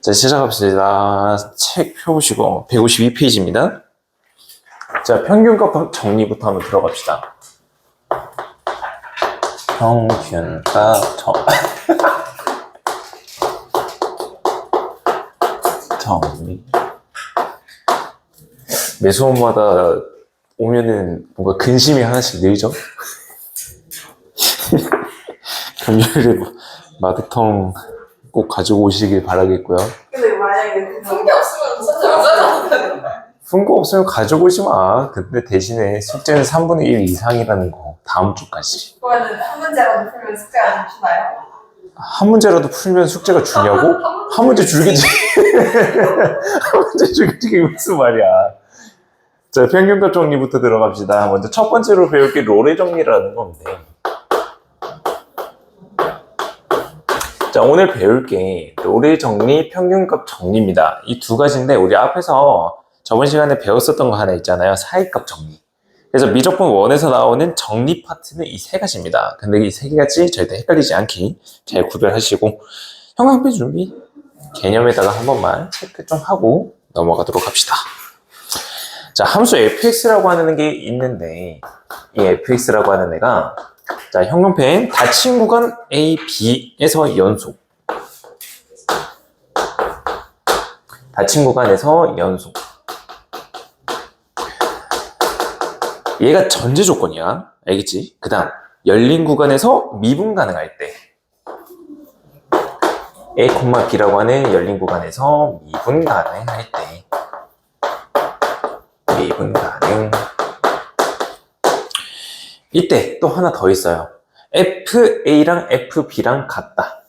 자, 시작합시다. 책 펴보시고 152페이지입니다. 자, 평균값 정리부터 한번 들어갑시다. 평균값 정리. 매 수업마다 오면은 뭔가 근심이 하나씩 늘죠? 금요일에 마드통 꼭 가지고 오시길 바라겠고요. 근데 만약에 fun게 없으면 숙제 안 가져가도 fun고 없으면 가지고 오지 마. 근데 대신에 숙제는 3분의 1 이상이라는 거. 다음 주까지. 그러면 한 문제라도 풀면 숙제 안 주나요? 한 문제라도 풀면 숙제가 주냐고? 한 문제 줄겠지. 한 문제 줄겠지. 이게 무슨 말이야. 자, 평균값 정리부터 들어갑시다. 먼저 첫 번째로 배울 게 로레 정리라는 건데. 자, 오늘 배울 게 로레 정리, 평균값 정리입니다. 이 두 가지인데 우리 앞에서 저번 시간에 배웠었던 거 하나 있잖아요. 사이값 정리. 그래서 미적분 1에서 나오는 정리 파트는 이 세 가지입니다. 근데 이 세 가지 절대 헷갈리지 않게 잘 구별하시고 형광펜 준비 개념에다가 한 번만 체크 좀 하고 넘어가도록 합시다. 자, 함수 fx라고 하는 게 있는데 이 fx라고 하는 애가 자, 형광펜 닫힌 구간 A, B에서 연속 닫힌 구간에서 연속 얘가 전제 조건이야. 알겠지? 그 다음 열린 구간에서 미분 가능할 때 A, B라고 하는 열린 구간에서 미분 가능할 때 미분 가능 이때 또 하나 더 있어요. FA랑 FB랑 같다.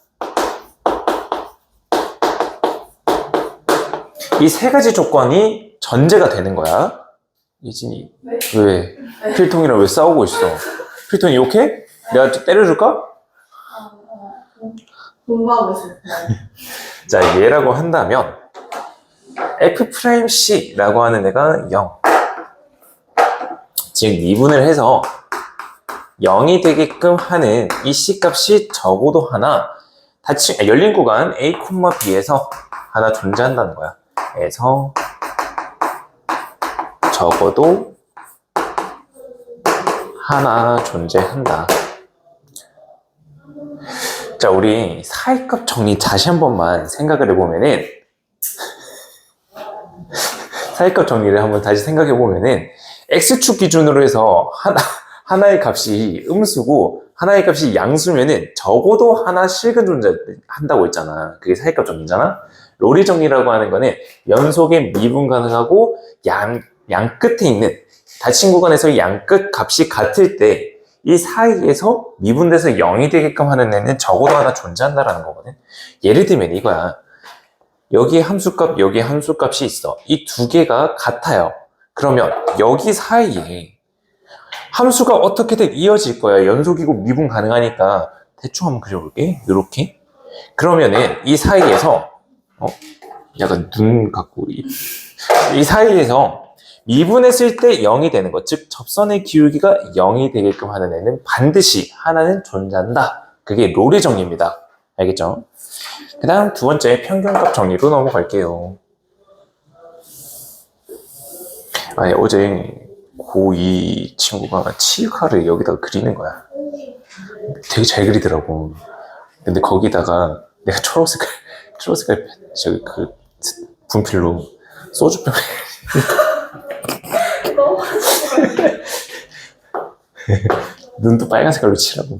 이 세 가지 조건이 전제가 되는 거야. 예진이 네? 왜? 필통이랑 왜 싸우고 있어? 필통이 욕해? 내가 때려줄까? 공부하고 있어요. 자, 얘라고 한다면 F'C라고 하는 애가 0 즉 미분을 해서 0이 되게끔 하는 이 C값이 적어도 하나 열린 구간 A, B에서 하나 존재한다는 거야. 그래서 적어도 하나 존재한다. 자, 우리 사이값 정리 다시 한 번만 생각을 해보면은 사이값 정리를 한번 다시 생각해 보면은 X축 기준으로 해서 하나의 값이 음수고 하나의 값이 양수면은 적어도 하나 실근 존재한다고 했잖아. 그게 사이값 정리잖아. 로리 정리라고 하는 거는 연속의 미분 가능하고 양 끝에 있는 닫힌 구간에서 양 끝 값이 같을 때 이 사이에서 미분돼서 0이 되게끔 하는 애는 적어도 하나 존재한다라는 거거든. 예를 들면 이거야. 여기에 함수값, 여기에 함수값이 있어. 이 두 개가 같아요. 그러면 여기 사이에 함수가 어떻게든 이어질 거야. 연속이고 미분 가능하니까 대충 한번 그려볼게. 이렇게. 그러면은 이 사이에서 약간 눈 갖고 이 사이에서 미분했을 때 0이 되는 것, 즉 접선의 기울기가 0이 되게끔 하는 애는 반드시 하나는 존재한다. 그게 로레 정리입니다. 알겠죠? 그 다음 두 번째 평균값 정리로 넘어갈게요. 아니, 어제 고2 친구가 치유카를 여기다가 그리는 거야. 되게 잘 그리더라고. 근데 거기다가 내가 초록색깔 저기 그 분필로 소주병 눈도 빨간 색깔로 칠하고.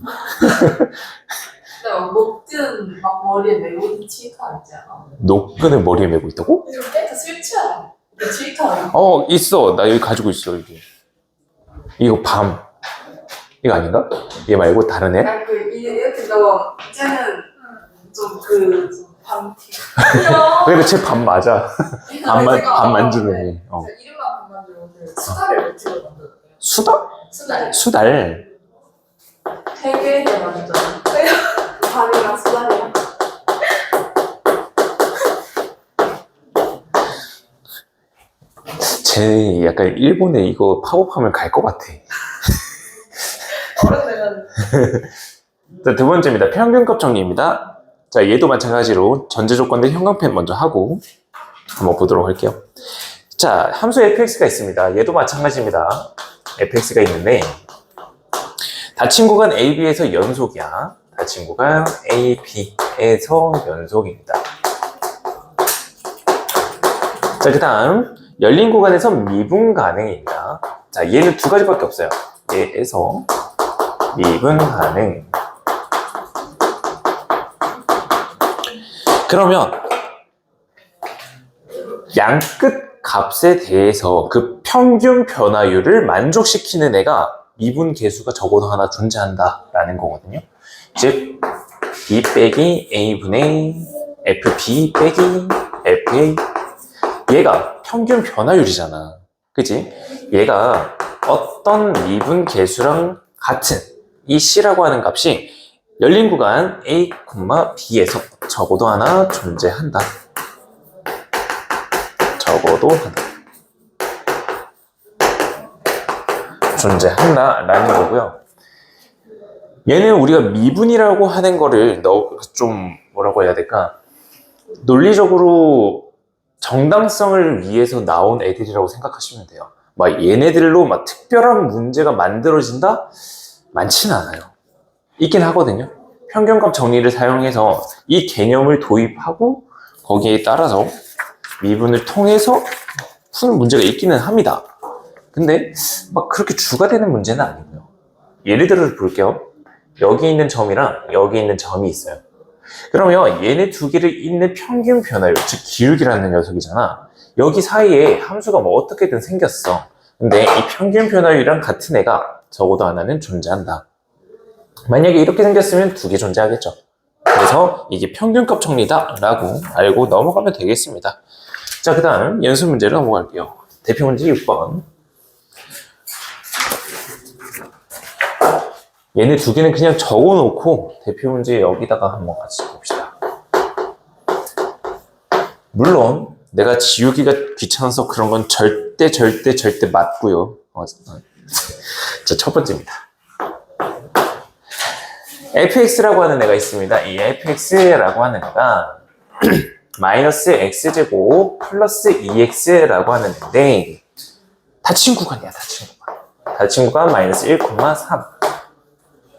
녹든 막 머리에 메고 치카 있잖아. 녹근을 머리에 메고 있다고? 요즘 깨끗 술취하라. 치카. 있어. 나 여기 가지고 있어. 여기. 이거 밤. 이거 아닌가? 얘 말고 다른 애? 아니 이렇게 너 쟤는 좀 밤티. 근데 쟤 밤 맞아. 밤 만지는 애. 이름만 밤 만들고 수다를 못 찍어 만들었대요. 수달? 수달. 수달? 되게 만들었잖아. 밤이랑 수달이랑. 쟤 약간 일본에 이거 팝업하면 갈 것 같아. 어른 되면. 자, 두 번째입니다. 평균값 정리입니다. 자, 얘도 마찬가지로 전제 조건 대 형광펜 먼저 하고 한번 보도록 할게요. 자, 함수 fx가 있습니다. 얘도 마찬가지입니다. fx가 있는데 닫힌 구간 AB에서 연속이야. 닫힌 구간 AB에서 연속입니다. 자, 그 다음 열린 구간에서 미분 가능입니다. 자, 얘는 두 가지밖에 없어요. 얘에서 미분 가능. 그러면 양끝 값에 대해서 그 평균 변화율을 만족시키는 애가 미분 계수가 적어도 하나 존재한다 라는 거거든요. 즉 B 빼기 A분의 FB 빼기 FA, 얘가 평균 변화율이잖아, 그치? 얘가 어떤 미분 계수랑 같은 이 C라고 하는 값이 열린 구간 A, B에서 적어도 하나 존재한다. 적어도 하나 존재한다 라는 거고요. 얘는 우리가 미분이라고 하는 거를 좀 뭐라고 해야 될까, 논리적으로 정당성을 위해서 나온 애들이라고 생각하시면 돼요. 막 얘네들로 막 특별한 문제가 만들어진다? 많지는 않아요. 있긴 하거든요. 평균값 정리를 사용해서 이 개념을 도입하고 거기에 따라서 미분을 통해서 푸는 문제가 있기는 합니다. 근데 막 그렇게 주가 되는 문제는 아니고요. 예를 들어서 볼게요. 여기 있는 점이랑 여기 있는 점이 있어요. 그러면 얘네 두 개를 잇는 평균 변화율, 즉 기울기라는 녀석이잖아. 여기 사이에 함수가 뭐 어떻게든 생겼어. 근데 이 평균 변화율이랑 같은 애가 적어도 하나는 존재한다. 만약에 이렇게 생겼으면 두 개 존재하겠죠. 그래서 이게 평균값 정리다 라고 알고 넘어가면 되겠습니다. 자, 그 다음 연습 문제로 넘어갈게요. 대표 문제 6번. 얘네 두 개는 그냥 적어놓고 대표 문제 여기다가 한번 같이 봅시다. 물론 내가 지우기가 귀찮아서 그런 건 절대 맞고요. 자, 첫 번째입니다. fx라고 하는 애가 있습니다. 이 fx라고 하는 애가 마이너스 x제곱 플러스 2x라고 하는 애인데 닫힌 구간이야. 닫힌 구간 마이너스 1,3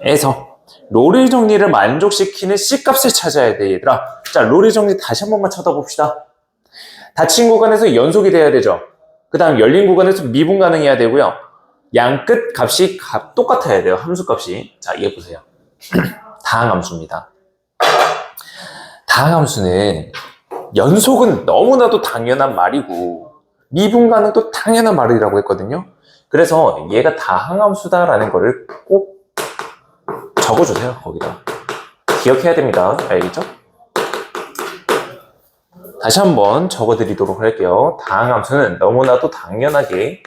에서 로리 정리를 만족시키는 C값을 찾아야 돼, 얘들아. 자, 로리 정리 다시 한 번만 쳐다봅시다. 닫힌 구간에서 연속이 돼야 되죠. 그 다음 열린 구간에서 미분 가능해야 되고요. 양끝 값이 똑같아야 돼요, 함수 값이. 자, 얘 보세요. 다항함수입니다. 다항함수는 연속은 너무나도 당연한 말이고 미분 가능도 당연한 말이라고 했거든요. 그래서 얘가 다항함수다라는 거를 꼭 적어주세요. 거기다 기억해야 됩니다. 알겠죠? 다시 한번 적어드리도록 할게요. 다항함수는 너무나도 당연하게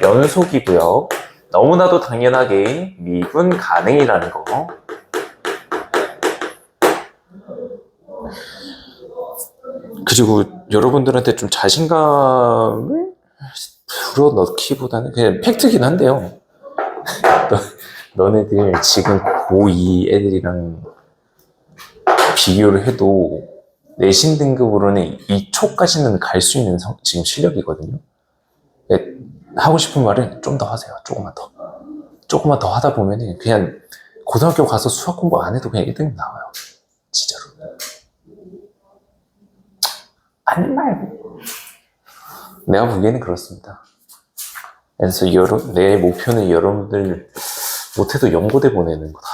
연속이고요. 너무나도 당연하게 미분 가능이라는 거. 그리고 여러분들한테 좀 자신감을 불어넣기보다는 그냥 팩트긴 한데요. 너네들 지금 고2 애들이랑 비교를 해도 내신 등급으로는 2초까지는 갈 수 있는 지금 실력이거든요. 하고 싶은 말은 좀 더 하세요. 조금만 더 하다 보면 그냥 고등학교 가서 수학 공부 안 해도 그냥 1등 나와요. 진짜로. 아니 말고. 내가 보기에는 그렇습니다. 그래서 내 목표는 여러분들 못해도 연고대 보내는 거다.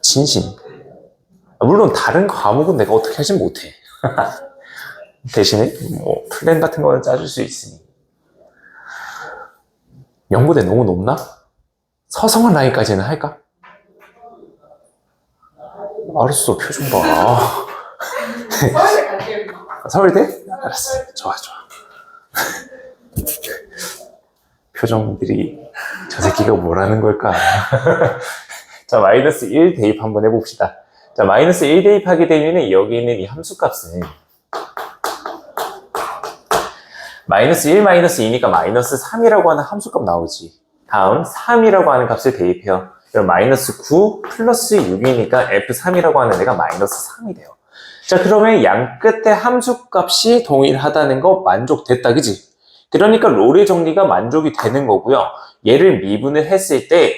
진심. 물론 다른 과목은 내가 어떻게 하진 못해. 대신에 뭐 플랜 같은 거는 짜줄 수 있으니. 연고대 너무 높나? 서성한 라인까지는 할까? 알았어, 표정 봐. 서울대 갈게요. 서울대? 알았어. 좋아. 표정들이 저 새끼가 뭐라는 걸까? 자, 마이너스 1 대입 한번 해봅시다. 자, 마이너스 1 대입하게 되면 여기 있는 이 함수값은 마이너스 1 마이너스 2니까 마이너스 3이라고 하는 함수값 나오지. 다음 3이라고 하는 값을 대입해요. 그럼 마이너스 9 플러스 6이니까 F3이라고 하는 애가 마이너스 3이 돼요. 자, 그러면 양 끝에 함수값이 동일하다는 거 만족됐다, 그지? 그러니까 롤의 정리가 만족이 되는 거고요. 얘를 미분을 했을 때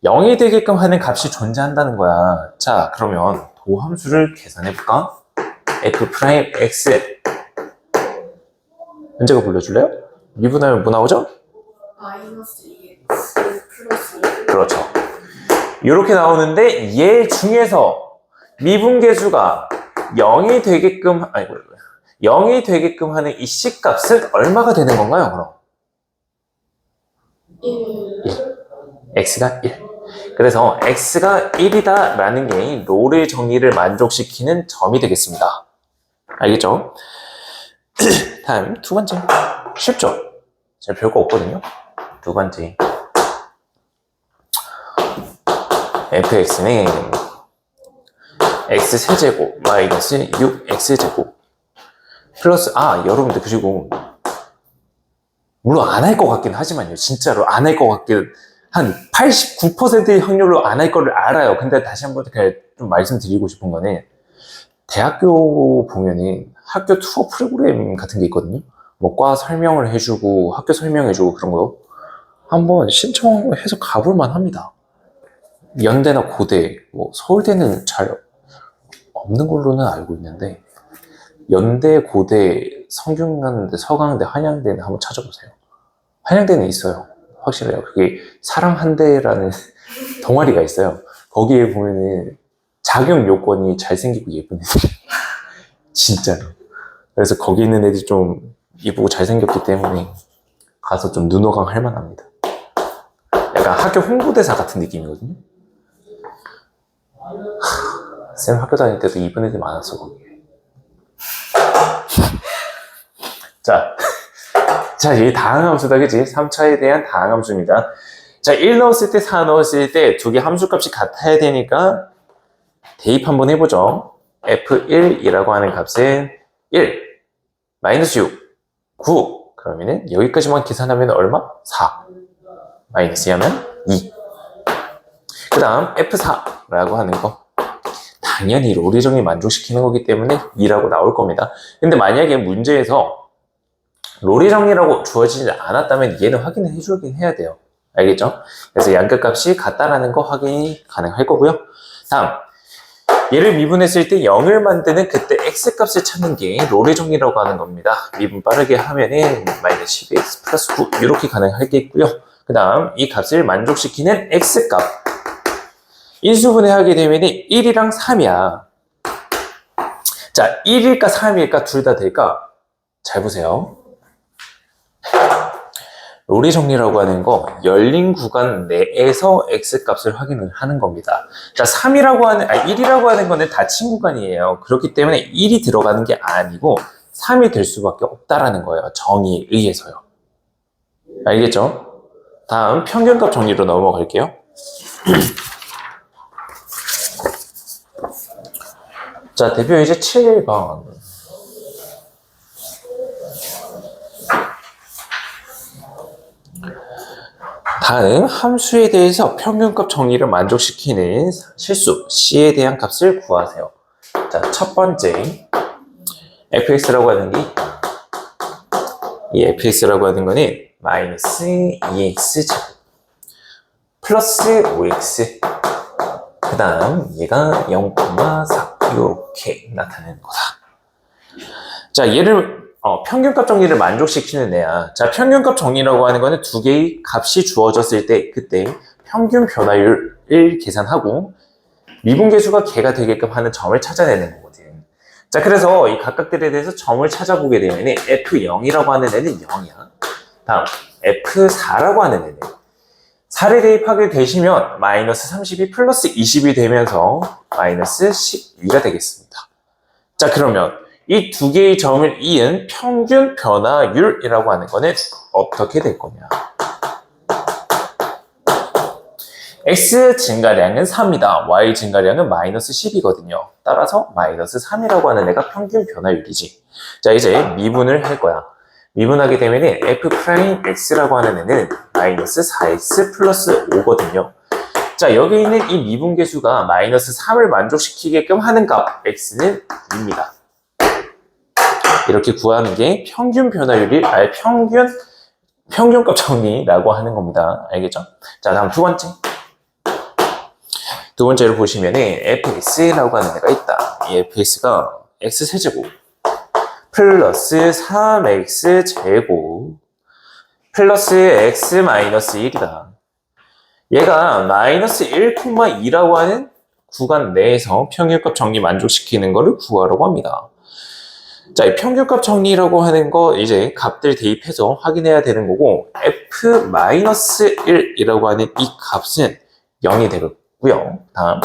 0이 되게끔 하는 값이 존재한다는 거야. 자, 그러면 도함수를 계산해볼까? F'X 현재가 불러줄래요? 미분하면 뭐 나오죠? 마이너스 2x 플러스 2. 그렇죠. 이렇게 나오는데 얘 중에서 미분계수가 0이 되게끔 아이고 0이 되게끔 하는 이 C값은 얼마가 되는 건가요, 그럼? 1. X가 1. 그래서 X가 1이다 라는 게 롤의 정의를 만족시키는 점이 되겠습니다. 알겠죠? 다음 두 번째. 쉽죠? 제가 별거 없거든요. 두 번째. fx는 x세제곱 마이너스 6x제곱 플러스 여러분들 그리고 물론 안 할 것 같긴 하지만요. 진짜로 안 할 것 같긴 한 89%의 확률로 안 할 거를 알아요. 근데 다시 한번 그냥 좀 말씀드리고 싶은 거는 대학교 보면은 학교 투어 프로그램 같은 게 있거든요. 뭐 과 설명을 해주고 학교 설명해주고 그런 거 한번 신청해서 가볼만 합니다. 연대나 고대, 뭐 서울대는 잘 없는 걸로는 알고 있는데 연대, 고대, 성균관대, 서강대, 한양대는 한번 찾아보세요. 한양대는 있어요. 확실해요. 그게 사랑한대라는 동아리가 있어요. 거기에 보면은 자격 요건이 잘생기고 예쁜 애들. 진짜로. 그래서 거기 있는 애들이 좀 예쁘고 잘생겼기 때문에 가서 좀 눈호강 할 만합니다. 약간 학교 홍보대사 같은 느낌이거든요. 쌤 학교 다닐 때도 이쁜 애들 많았어, 거기에. 자, 이 다항함수다, 그치? 3차에 대한 다항함수입니다. 자, 1 넣었을 때, 4 넣었을 때 두 개 함수값이 같아야 되니까 대입 한번 해보죠. F1이라고 하는 값은 1, 마이너스 6, 9. 그러면은 여기까지만 계산하면 얼마? 4. 마이너스 하면 2. 그 다음 F4라고 하는 거. 당연히 롤의 정의 만족시키는 거기 때문에 2라고 나올 겁니다. 근데 만약에 문제에서 롤의 정의라고 주어지지 않았다면 얘는 확인을 해주긴 해야 돼요. 알겠죠? 그래서 양끝값이 같다라는 거 확인이 가능할 거고요. 다음, 얘를 미분했을 때 0을 만드는 그때 x값을 찾는 게 롤의 정의라고 하는 겁니다. 미분 빠르게 하면은 마이너스 12x 플러스 9 이렇게 가능하겠고요. 그 다음 이 값을 만족시키는 x값 인수분해하게 되면 1이랑 3이야. 자, 1일까 3일까 둘 다 될까? 잘 보세요. 롤의 정리라고 하는 거 열린 구간 내에서 x값을 확인을 하는 겁니다. 자, 1이라고 하는 거는 닫힌 구간이에요. 그렇기 때문에 1이 들어가는 게 아니고 3이 될 수밖에 없다라는 거예요. 정의에 의해서요. 알겠죠? 다음 평균값 정리로 넘어갈게요. 자, 대표 이제 7번. 다음 함수에 대해서 평균값 정의를 만족시키는 실수 C에 대한 값을 구하세요. 자, 첫 번째 fx라고 하는 게 있다. 이 fx라고 하는 거는 마이너스 2x 플러스 5x 그 다음 얘가 0,4 이렇게 나타내는 거다. 자, 얘를 평균값 정리를 만족시키는 애야. 자, 평균값 정리라고 하는 거는 두 개의 값이 주어졌을 때 그때 평균 변화율을 계산하고 미분계수가 개가 되게끔 하는 점을 찾아내는 거거든. 자, 그래서 이 각각들에 대해서 점을 찾아보게 되면 F0이라고 하는 애는 0이야. 다음 F4라고 하는 애는 4를 대입하게 되시면 마이너스 32 플러스 20이 되면서 마이너스 12가 되겠습니다. 자, 그러면 이 두 개의 점을 이은 평균 변화율이라고 하는 거는 어떻게 될 거냐? X 증가량은 3이다. Y 증가량은 마이너스 10이거든요. 따라서 마이너스 3이라고 하는 애가 평균 변화율이지. 자, 이제 미분을 할 거야. 미분하게 되면 F'X라고 하는 애는 마이너스 4X 플러스 5거든요. 자, 여기 있는 이 미분계수가 마이너스 3을 만족시키게끔 하는 값 x는 2입니다. 이렇게 구하는 게 평균 변화율이 평균값 정리라고 하는 겁니다. 알겠죠? 자, 다음 두 번째. 두 번째로 보시면은 fx라고 하는 애가 있다. 이 fx가 x세제곱 플러스 3x제곱 플러스 x 마이너스 1이다. 얘가 마이너스 1,2라고 하는 구간 내에서 평균값 정리 만족시키는 거를 구하라고 합니다. 자, 이 평균값 정리라고 하는 거 이제 값들 대입해서 확인해야 되는 거고 f-1이라고 하는 이 값은 0이 되고요. 다음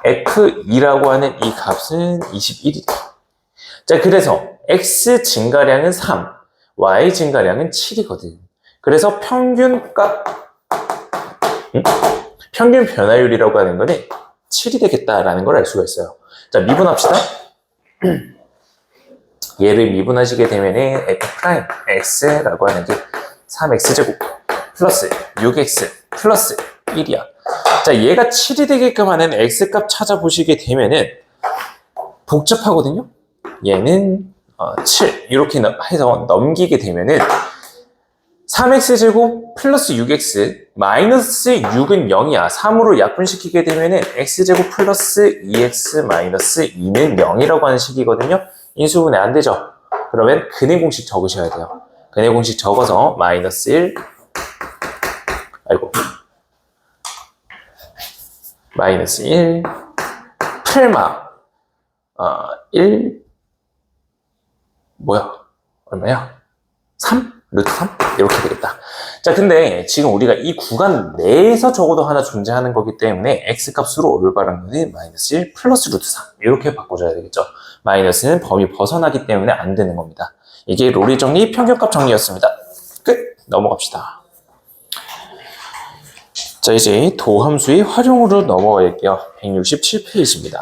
f2라고 하는 이 값은 21이다. 자, 그래서 x 증가량은 3, y 증가량은 7이거든. 그래서 평균 변화율이라고 하는 거는 7이 되겠다라는 걸 알 수가 있어요. 자, 미분합시다. 얘를 미분하시게 되면은 f'x라고 하는 게 3x제곱 플러스 6x 플러스 1이야. 자, 얘가 7이 되게끔 하는 x값 찾아보시게 되면은 복잡하거든요. 얘는 7 이렇게 해서 넘기게 되면은 3x제곱 플러스 6x 마이너스 6은 0이야. 3으로 약분시키게 되면은 x제곱 플러스 2x 마이너스 2는 0이라고 하는 식이거든요. 인수분해 안 되죠? 그러면 근의 공식 적으셔야 돼요. 근의 공식 적어서 마이너스 1 마이너스 1 풀마 1 얼마야? 3? 루트 3? 이렇게 되겠다. 자, 근데 지금 우리가 이 구간 내에서 적어도 하나 존재하는 거기 때문에 x값으로 올바른 거는 마이너스 1 플러스 루트 3 이렇게 바꿔줘야 되겠죠. 마이너스는 범위 벗어나기 때문에 안 되는 겁니다. 이게 로리 정리 평균값 정리였습니다. 끝! 넘어갑시다. 자, 이제 도함수의 활용으로 넘어갈게요. 167페이지입니다.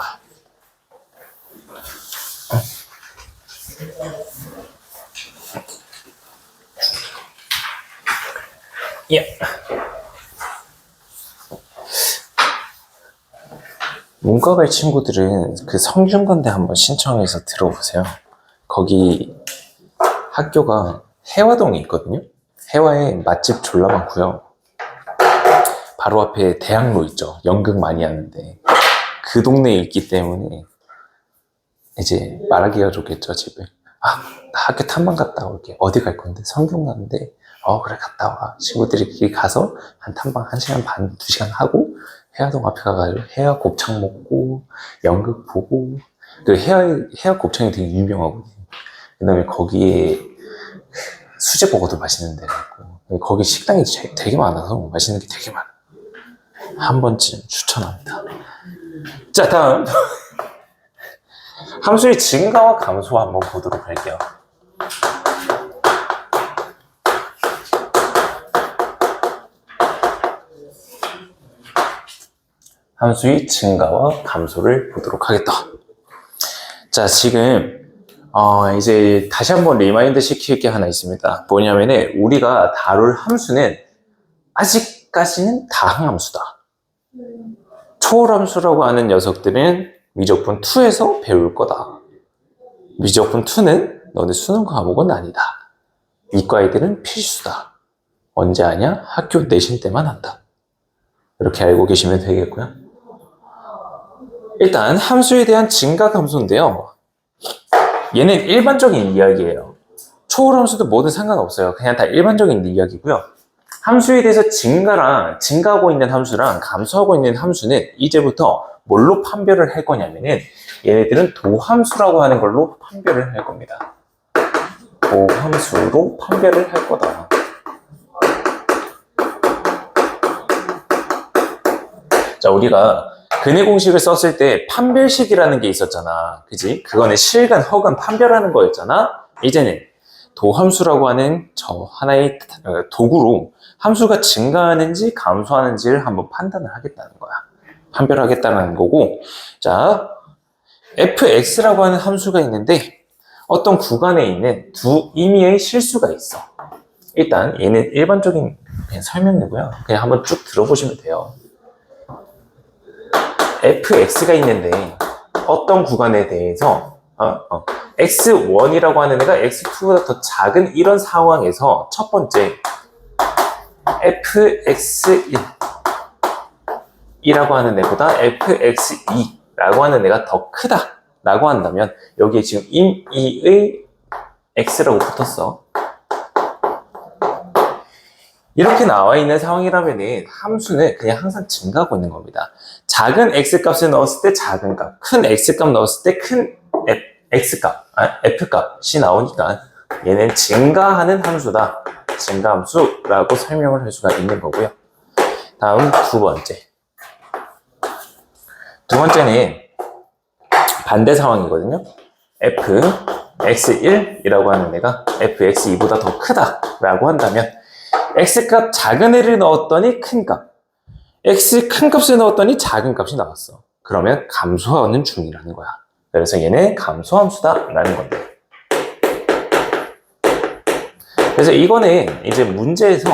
예. 문과갈 친구들은 그 성균관대 한번 신청해서 들어보세요. 거기 학교가 해화동에 있거든요. 해화에 맛집 졸라 많고요. 바로 앞에 대학로 있죠. 연극 많이 하는데 그 동네에 있기 때문에 이제 말하기가 좋겠죠. 집에 나 학교 탐방 갔다 올게. 어디 갈 건데? 성균 가는데 그래 갔다 와. 친구들끼리 가서 한 탐방 1시간 반, 2시간 하고 해화동 앞에 가가지고 해화 곱창 먹고 연극 보고 그 해화 곱창이 되게 유명하거든요. 그 다음에 거기에 수제버거도 맛있는 데가 있고 거기 식당이 되게 많아서 맛있는 게 되게 많아요. 한 번쯤 추천합니다. 자, 다음 함수의 증가와 감소 한번 보도록 할게요. 함수의 증가와 감소를 보도록 하겠다. 자, 지금 이제 다시 한번 리마인드 시킬 게 하나 있습니다. 뭐냐면은 우리가 다룰 함수는 아직까지는 다항함수다. 초월함수라고 하는 녀석들은 미적분 2에서 배울 거다. 미적분 2는 너네 수능 과목은 아니다. 이과 애들은 필수다. 언제 하냐? 학교 내신 때만 한다. 이렇게 알고 계시면 되겠고요. 일단 함수에 대한 증가 감소인데요. 얘는 일반적인 이야기예요. 초월함수도 뭐든 상관없어요. 그냥 다 일반적인 이야기고요. 함수에 대해서 증가하고 있는 함수랑 감소하고 있는 함수는 이제부터 뭘로 판별을 할 거냐면은 얘네들은 도함수라고 하는 걸로 판별을 할 겁니다. 도함수로 판별을 할 거다. 자, 우리가 근의 공식을 썼을 때 판별식이라는 게 있었잖아. 그지? 그거는 실근, 허근, 판별하는 거였잖아. 이제는 도함수라고 하는 저 하나의 도구로 함수가 증가하는지 감소하는지를 한번 판단을 하겠다는 거야. 판별하겠다는 거고. 자, fx라고 하는 함수가 있는데 어떤 구간에 있는 두 임의의 실수가 있어. 일단 얘는 일반적인 그냥 설명이고요. 그냥 한번 쭉 들어보시면 돼요. fx가 있는데 어떤 구간에 대해서 x1이라고 하는 애가 x2보다 더 작은 이런 상황에서 첫 번째 fx1이라고 하는 애보다 fx2라고 하는 애가 더 크다 라고 한다면 여기에 지금 임2의 x라고 붙었어. 이렇게 나와 있는 상황이라면 함수는 그냥 항상 증가하고 있는 겁니다. 작은 x값을 넣었을 때 작은 값, 큰 x값 넣었을 때 큰 x값, f값이 나오니까 얘는 증가하는 함수다. 증가함수라고 설명을 할 수가 있는 거고요. 다음 두 번째. 두 번째는 반대 상황이거든요. fx1이라고 하는 애가 fx2보다 더 크다라고 한다면 x값 작은 애를 넣었더니 큰 값, x 큰 값을 넣었더니 작은 값이 나왔어. 그러면 감소하는 중이라는 거야. 그래서 얘는 감소함수다라는 건데. 그래서 이거는 이제 문제에서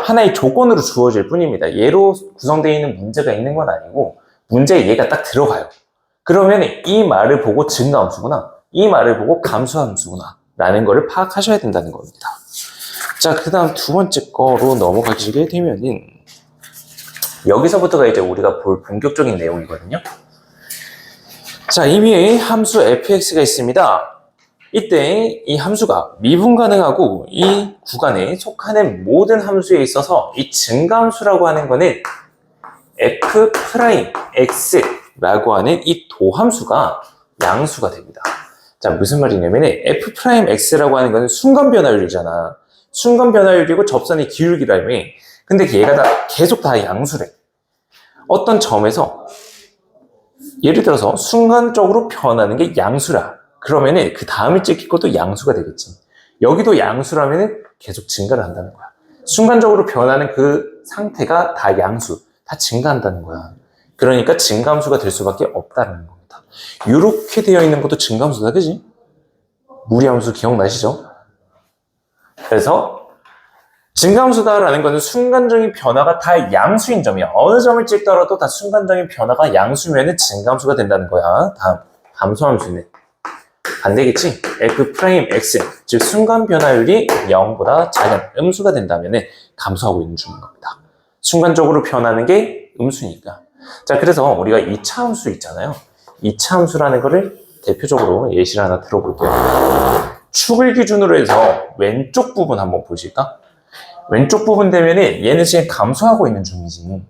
하나의 조건으로 주어질 뿐입니다. 얘로 구성되어 있는 문제가 있는 건 아니고 문제에 얘가 딱 들어가요. 그러면 이 말을 보고 증가함수구나, 이 말을 보고 감소함수구나 라는 거를 파악하셔야 된다는 겁니다. 자, 그 다음 두 번째 거로 넘어가시게 되면은 여기서부터가 이제 우리가 볼 본격적인 내용이거든요. 자, 이미 함수 fx가 있습니다. 이때 이 함수가 미분 가능하고 이 구간에 속하는 모든 함수에 있어서 이 증가함수라고 하는 거는 f'x라고 하는 이 도함수가 양수가 됩니다. 자, 무슨 말이냐면 f'x라고 하는 거는 순간 변화율이잖아. 순간 변화율이고 접선의 기울기라며. 근데 얘가 계속 다 양수래. 어떤 점에서 예를 들어서 순간적으로 변하는 게 양수라. 그러면은 그 다음에 찍힐 것도 양수가 되겠지. 여기도 양수라면은 계속 증가를 한다는 거야. 순간적으로 변하는 그 상태가 다 양수, 다 증가한다는 거야. 그러니까 증가함수가 될 수밖에 없다는 겁니다. 이렇게 되어 있는 것도 증가함수다, 그지? 무리함수 기억나시죠? 그래서 증가함수다라는 것은 순간적인 변화가 다 양수인 점이야. 어느 점을 찍더라도 다 순간적인 변화가 양수면은 증가함수가 된다는 거야. 다음 감소함수는 반대겠지? f'x, 즉 순간 변화율이 0보다 작은 음수가 된다면은 감소하고 있는 중인 겁니다. 순간적으로 변하는 게 음수니까. 자, 그래서 우리가 2차 함수 있잖아요. 2차 함수라는 거를 대표적으로 예시를 하나 들어볼게요. 축을 기준으로 해서 왼쪽 부분 한번 보실까? 왼쪽 부분 되면은 얘는 지금 감소하고 있는 중이지.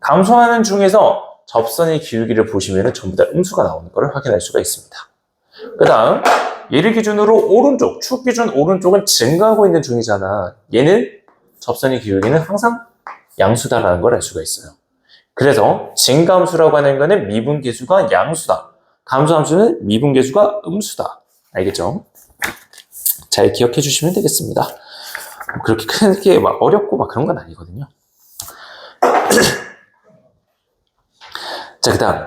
감소하는 중에서 접선의 기울기를 보시면은 전부 다 음수가 나오는 것을 확인할 수가 있습니다. 그 다음 얘를 기준으로 오른쪽, 축 기준 오른쪽은 증가하고 있는 중이잖아. 얘는 접선의 기울기는 항상 양수다라는 걸 알 수가 있어요. 그래서 증가함수라고 하는 거는 미분계수가 양수다. 감소함수는 미분계수가 음수다. 알겠죠? 잘 기억해 주시면 되겠습니다. 그렇게 크게 막 어렵고 막 그런 건 아니거든요. 자, 그 다음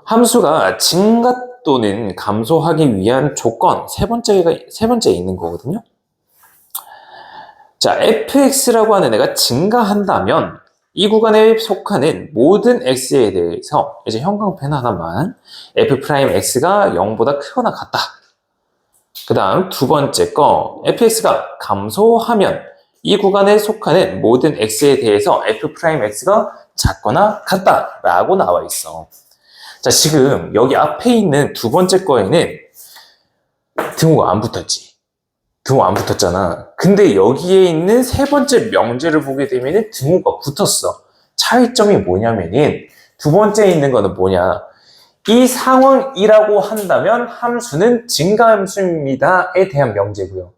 함수가 증가 또는 감소하기 위한 조건 세 번째에 있는 거거든요. 자, fx라고 하는 애가 증가한다면 이 구간에 속하는 모든 x에 대해서 이제 형광펜 하나만 f'x가 0보다 크거나 같다. 그 다음 두 번째 거 fx가 감소하면 이 구간에 속하는 모든 x에 대해서 f'x가 작거나 같다 라고 나와 있어. 자, 지금 여기 앞에 있는 두 번째 거에는 등호가 안 붙었지. 등호 안 붙었잖아. 근데 여기에 있는 세 번째 명제를 보게 되면 등호가 붙었어. 차이점이 뭐냐면은 두 번째에 있는 거는 뭐냐. 이 상황이라고 한다면 함수는 증가함수입니다에 대한 명제고요.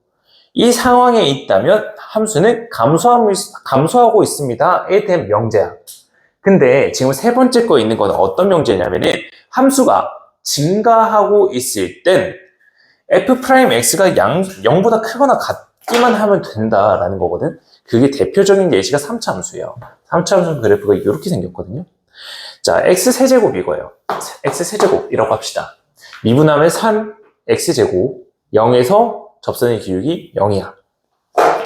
이 상황에 있다면 함수는 감소하고 있습니다에 대한 명제야. 근데 지금 세 번째 거 있는 건 어떤 명제냐면은 함수가 증가하고 있을 땐 f'x가 0보다 크거나 같기만 하면 된다라는 거거든. 그게 대표적인 예시가 3차 함수예요. 3차 함수 그래프가 이렇게 생겼거든요. 자, x세제곱 이거예요. x세제곱이라고 합시다. 미분하면 3x제곱 0에서 접선의 기울기 0이야.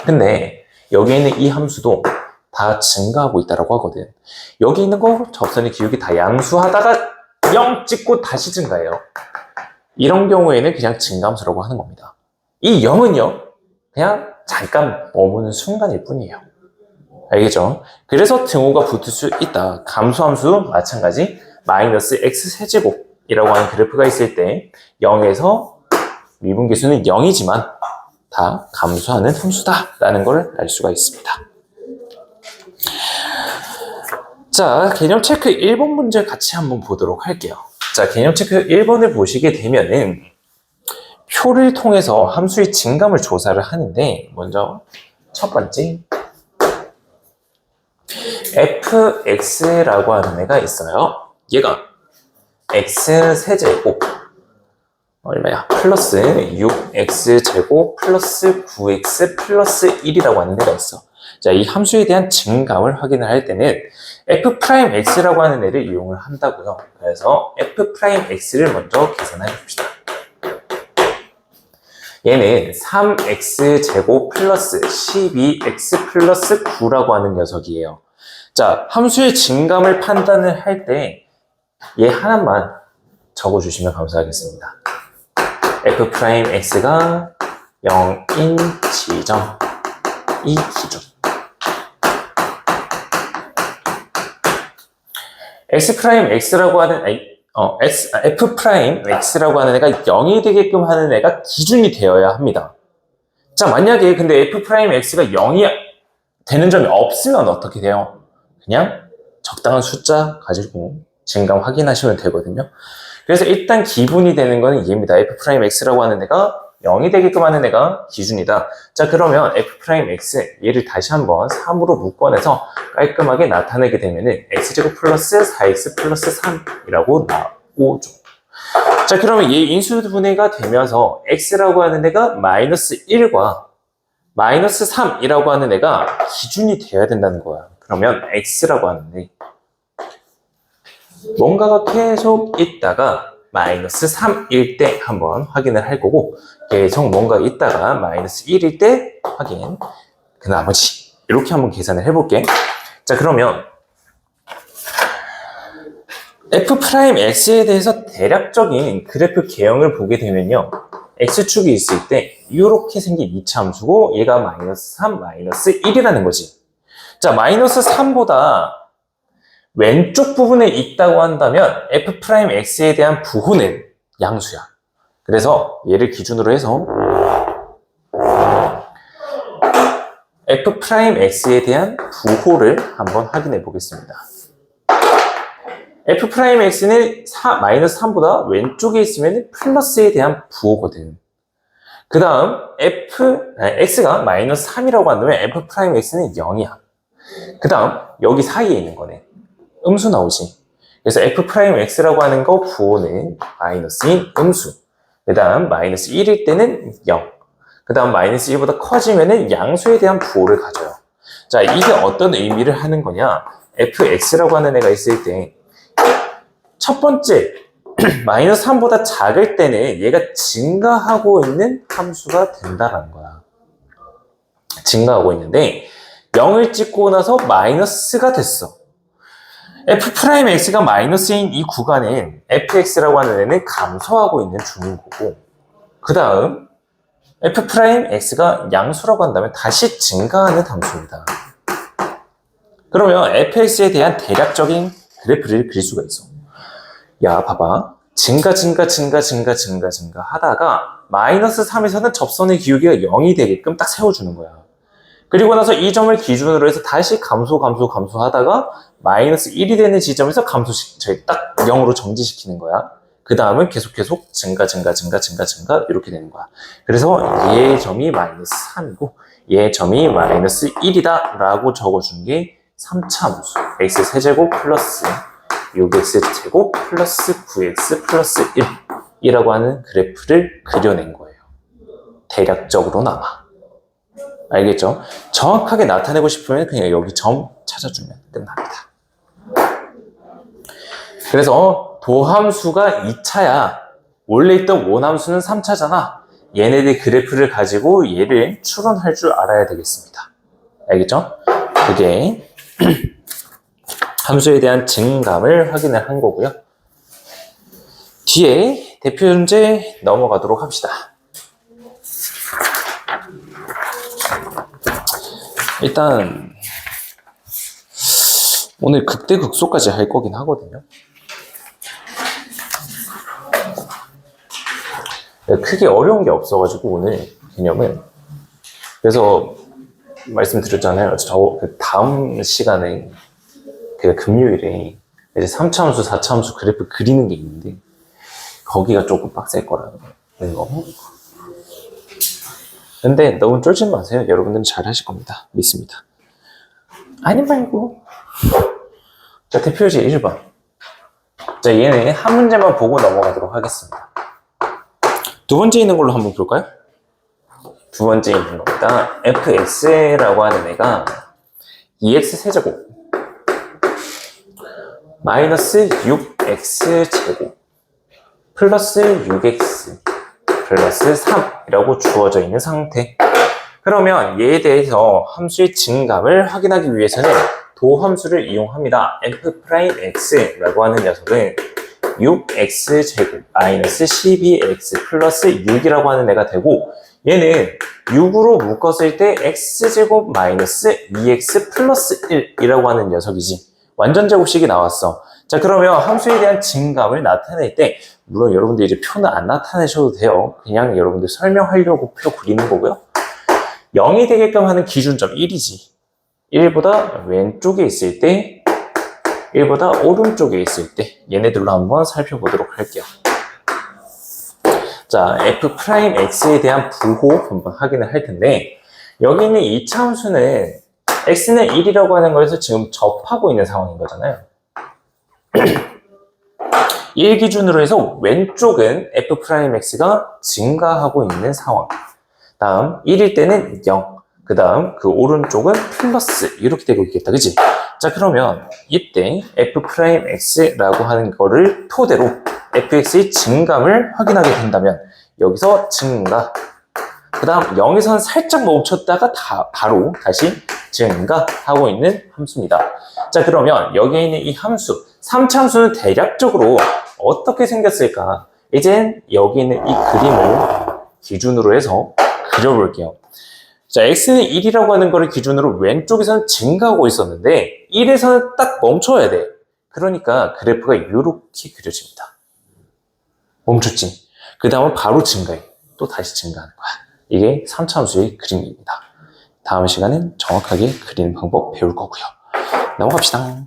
근데 여기에 있는 이 함수도 다 증가하고 있다고 하거든. 여기 있는 거 접선의 기울기 다 양수하다가 0 찍고 다시 증가해요. 이런 경우에는 그냥 증감수라고 하는 겁니다. 이 0은요, 그냥 잠깐 머무는 순간일 뿐이에요. 알겠죠? 그래서 등호가 붙을 수 있다. 감소함수 마찬가지 마이너스 x세제곱이라고 하는 그래프가 있을 때 0에서 미분계수는 0이지만 다 감소하는 함수다라는 걸 알 수가 있습니다. 자, 개념 체크 1번 문제 같이 한번 보도록 할게요. 자, 개념 체크 1번을 보시게 되면은 표를 통해서 함수의 증감을 조사를 하는데 먼저 첫 번째 fx라고 하는 애가 있어요. 얘가 x세제곱 얼마야? 플러스 6x제곱 플러스 9x 플러스 1이라고 하는 애가 있어. 자, 이 함수에 대한 증감을 확인을 할 때는 f'x라고 하는 애를 이용을 한다고요. 그래서 f'x를 먼저 계산해 봅시다. 얘는 3x제곱 플러스 12x 플러스 9라고 하는 녀석이에요. 자, 함수의 증감을 판단을 할 때 얘 하나만 적어주시면 감사하겠습니다. f'x가 0인 지점 이 기준 f'x라고 하는 f'x라고 하는 애가 0이 되게끔 하는 애가 기준이 되어야 합니다. 자, 만약에 근데 f'x가 0이 되는 점이 없으면 어떻게 돼요? 그냥 적당한 숫자 가지고 증감 확인하시면 되거든요. 그래서 일단 기분이 되는 거는 얘입니다. f'x라고 하는 애가 0이 되게끔 하는 애가 기준이다. 자, 그러면 f'x 얘를 다시 한번 3으로 묶어내서 깔끔하게 나타내게 되면은 x제곱 플러스 4x 플러스 3이라고 나오죠. 자, 그러면 얘 인수분해가 되면서 x라고 하는 애가 마이너스 1과 마이너스 3이라고 하는 애가 기준이 되어야 된다는 거야. 그러면 x라고 하는 애 뭔가가 계속 있다가 마이너스 3일 때 한번 확인을 할 거고 계속 뭔가 있다가 마이너스 1일 때 확인 그 나머지 이렇게 한번 계산을 해볼게. 자, 그러면 f'x에 대해서 대략적인 그래프 개형을 보게 되면요, x축이 있을 때 이렇게 생긴 2차 함수고 얘가 마이너스 3, 마이너스 1이라는 거지. 자, 마이너스 3보다 왼쪽 부분에 있다고 한다면 f'x에 대한 부호는 양수야. 그래서 얘를 기준으로 해서 f'x에 대한 부호를 한번 확인해 보겠습니다. f'x는 마이너스 3보다 왼쪽에 있으면 플러스에 대한 부호거든. 그 다음 x가 마이너스 3이라고 한다면 f'x는 0이야. 그 다음 여기 사이에 있는 거네. 음수 나오지. 그래서 f'x라고 하는 거 부호는 마이너스인 음수. 그 다음 마이너스 1일 때는 0. 그 다음 마이너스 1보다 커지면은 양수에 대한 부호를 가져요. 자, 이게 어떤 의미를 하는 거냐? fx라고 하는 애가 있을 때 첫 번째 마이너스 3보다 작을 때는 얘가 증가하고 있는 함수가 된다라는 거야. 증가하고 있는데 0을 찍고 나서 마이너스가 됐어. f'x가 마이너스인 이 구간은 fx라고 하는 애는 감소하고 있는 중인 거고, 그 다음 f'x가 양수라고 한다면 다시 증가하는 함수입니다. 그러면 fx에 대한 대략적인 그래프를 그릴 수가 있어. 야, 봐봐. 증가 하다가 마이너스 3에서는 접선의 기울기가 0이 되게끔 딱 세워주는 거야. 그리고 나서 이 점을 기준으로 해서 다시 감소하다가 마이너스 1이 되는 지점에서 딱 0으로 정지시키는 거야. 그 다음은 계속 증가 이렇게 되는 거야. 그래서 얘 점이 마이너스 3이고 얘 점이 마이너스 1이다 라고 적어준 게 3차 함수 x세제곱 플러스 6x제곱 플러스 9x 플러스 1이라고 하는 그래프를 그려낸 거예요. 대략적으로나마. 알겠죠? 정확하게 나타내고 싶으면 그냥 여기 점 찾아주면 끝납니다. 그래서 도함수가 2차야. 원래 있던 원함수는 3차잖아. 얘네들 그래프를 가지고 얘를 추론할 줄 알아야 되겠습니다. 알겠죠? 그게 함수에 대한 증감을 확인을 한 거고요. 뒤에 대표 문제 넘어가도록 합시다. 일단 오늘 극대극소까지 할 거긴 하거든요. 크게 어려운 게 없어가지고 오늘 개념은, 그래서 말씀드렸잖아요. 그 다음 시간에 그 금요일에 이제 3차함수, 4차함수 그래프 그리는 게 있는데 거기가 조금 빡셀 거라는 거. 근데 너무 쫄지 마세요. 여러분들은 잘 하실 겁니다. 믿습니다. 아니 말고. 자, 대표지 1번. 자, 얘는 한 문제만 보고 넘어가도록 하겠습니다. 두 번째 있는 걸로 한번 볼까요? 두 번째 있는 겁니다. fx라고 하는 애가 2x 세제곱 마이너스 6x 제곱 플러스 6x 플러스 3이라고 주어져 있는 상태. 그러면 얘에 대해서 함수의 증감을 확인하기 위해서는 도함수를 이용합니다. f'x라고 하는 녀석은 6x제곱 마이너스 12x 플러스 6이라고 하는 애가 되고, 얘는 6으로 묶었을 때 x제곱 마이너스 2x 플러스 1이라고 하는 녀석이지. 완전 제곱식이 나왔어. 자, 그러면 함수에 대한 증감을 나타낼 때, 물론 여러분들 이제 표는 안 나타내셔도 돼요. 그냥 여러분들 설명하려고 표 그리는 거고요. 0이 되게끔 하는 기준점 1이지. 1보다 왼쪽에 있을 때, 1보다 오른쪽에 있을 때, 얘네들로 한번 살펴보도록 할게요. 자, f'x에 대한 부호 한번 확인을 할 텐데, 여기 있는 이 차함수는 x는 1이라고 하는 거에서 지금 접하고 있는 상황인 거잖아요. 1 기준으로 해서 왼쪽은 f'x가 증가하고 있는 상황. 다음 1일 때는 0. 그 다음 그 오른쪽은 플러스 이렇게 되고 있겠다. 그치? 자, 그러면 이때 f'x라고 하는 거를 토대로 fx의 증감을 확인하게 된다면 여기서 증가, 그 다음 0에서는 살짝 멈췄다가 바로 다시 증가하고 있는 함수입니다. 자, 그러면 여기에 있는 이 함수 3차함수는 대략적으로 어떻게 생겼을까? 이젠 여기 있는 이 그림을 기준으로 해서 그려볼게요. 자, x는 1이라고 하는 거를 기준으로 왼쪽에서는 증가하고 있었는데 1에서는 딱 멈춰야 돼. 그러니까 그래프가 이렇게 그려집니다. 멈췄지. 그 다음은 바로 증가해. 또 다시 증가하는 거야. 이게 3차함수의 그림입니다. 다음 시간엔 정확하게 그리는 방법 배울 거고요. 넘어갑시다.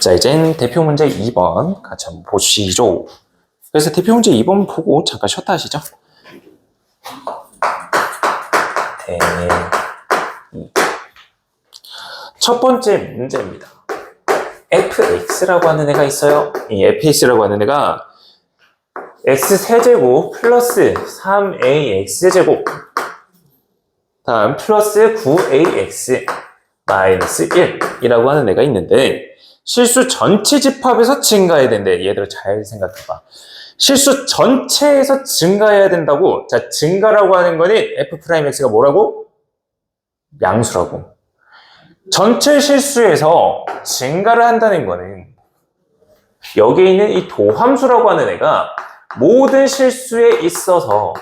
자, 이젠 대표 문제 2번 같이 한번 보시죠. 그래서 대표 문제 2번 보고 잠깐 쉬었다 하시죠. 첫 번째 문제입니다. fx라고 하는 애가 있어요. 이 fx라고 하는 애가 x세제곱 플러스 3ax제곱 다음 플러스 9ax 마이너스 1이라고 하는 애가 있는데 실수 전체 집합에서 증가해야 된대. 얘들아 잘 생각해봐. 실수 전체에서 증가해야 된다고. 자, 증가라고 하는 거는 f'x가 뭐라고? 양수라고. 전체 실수에서 증가를 한다는 거는 여기에 있는 이 도함수라고 하는 애가 모든 실수에 있어서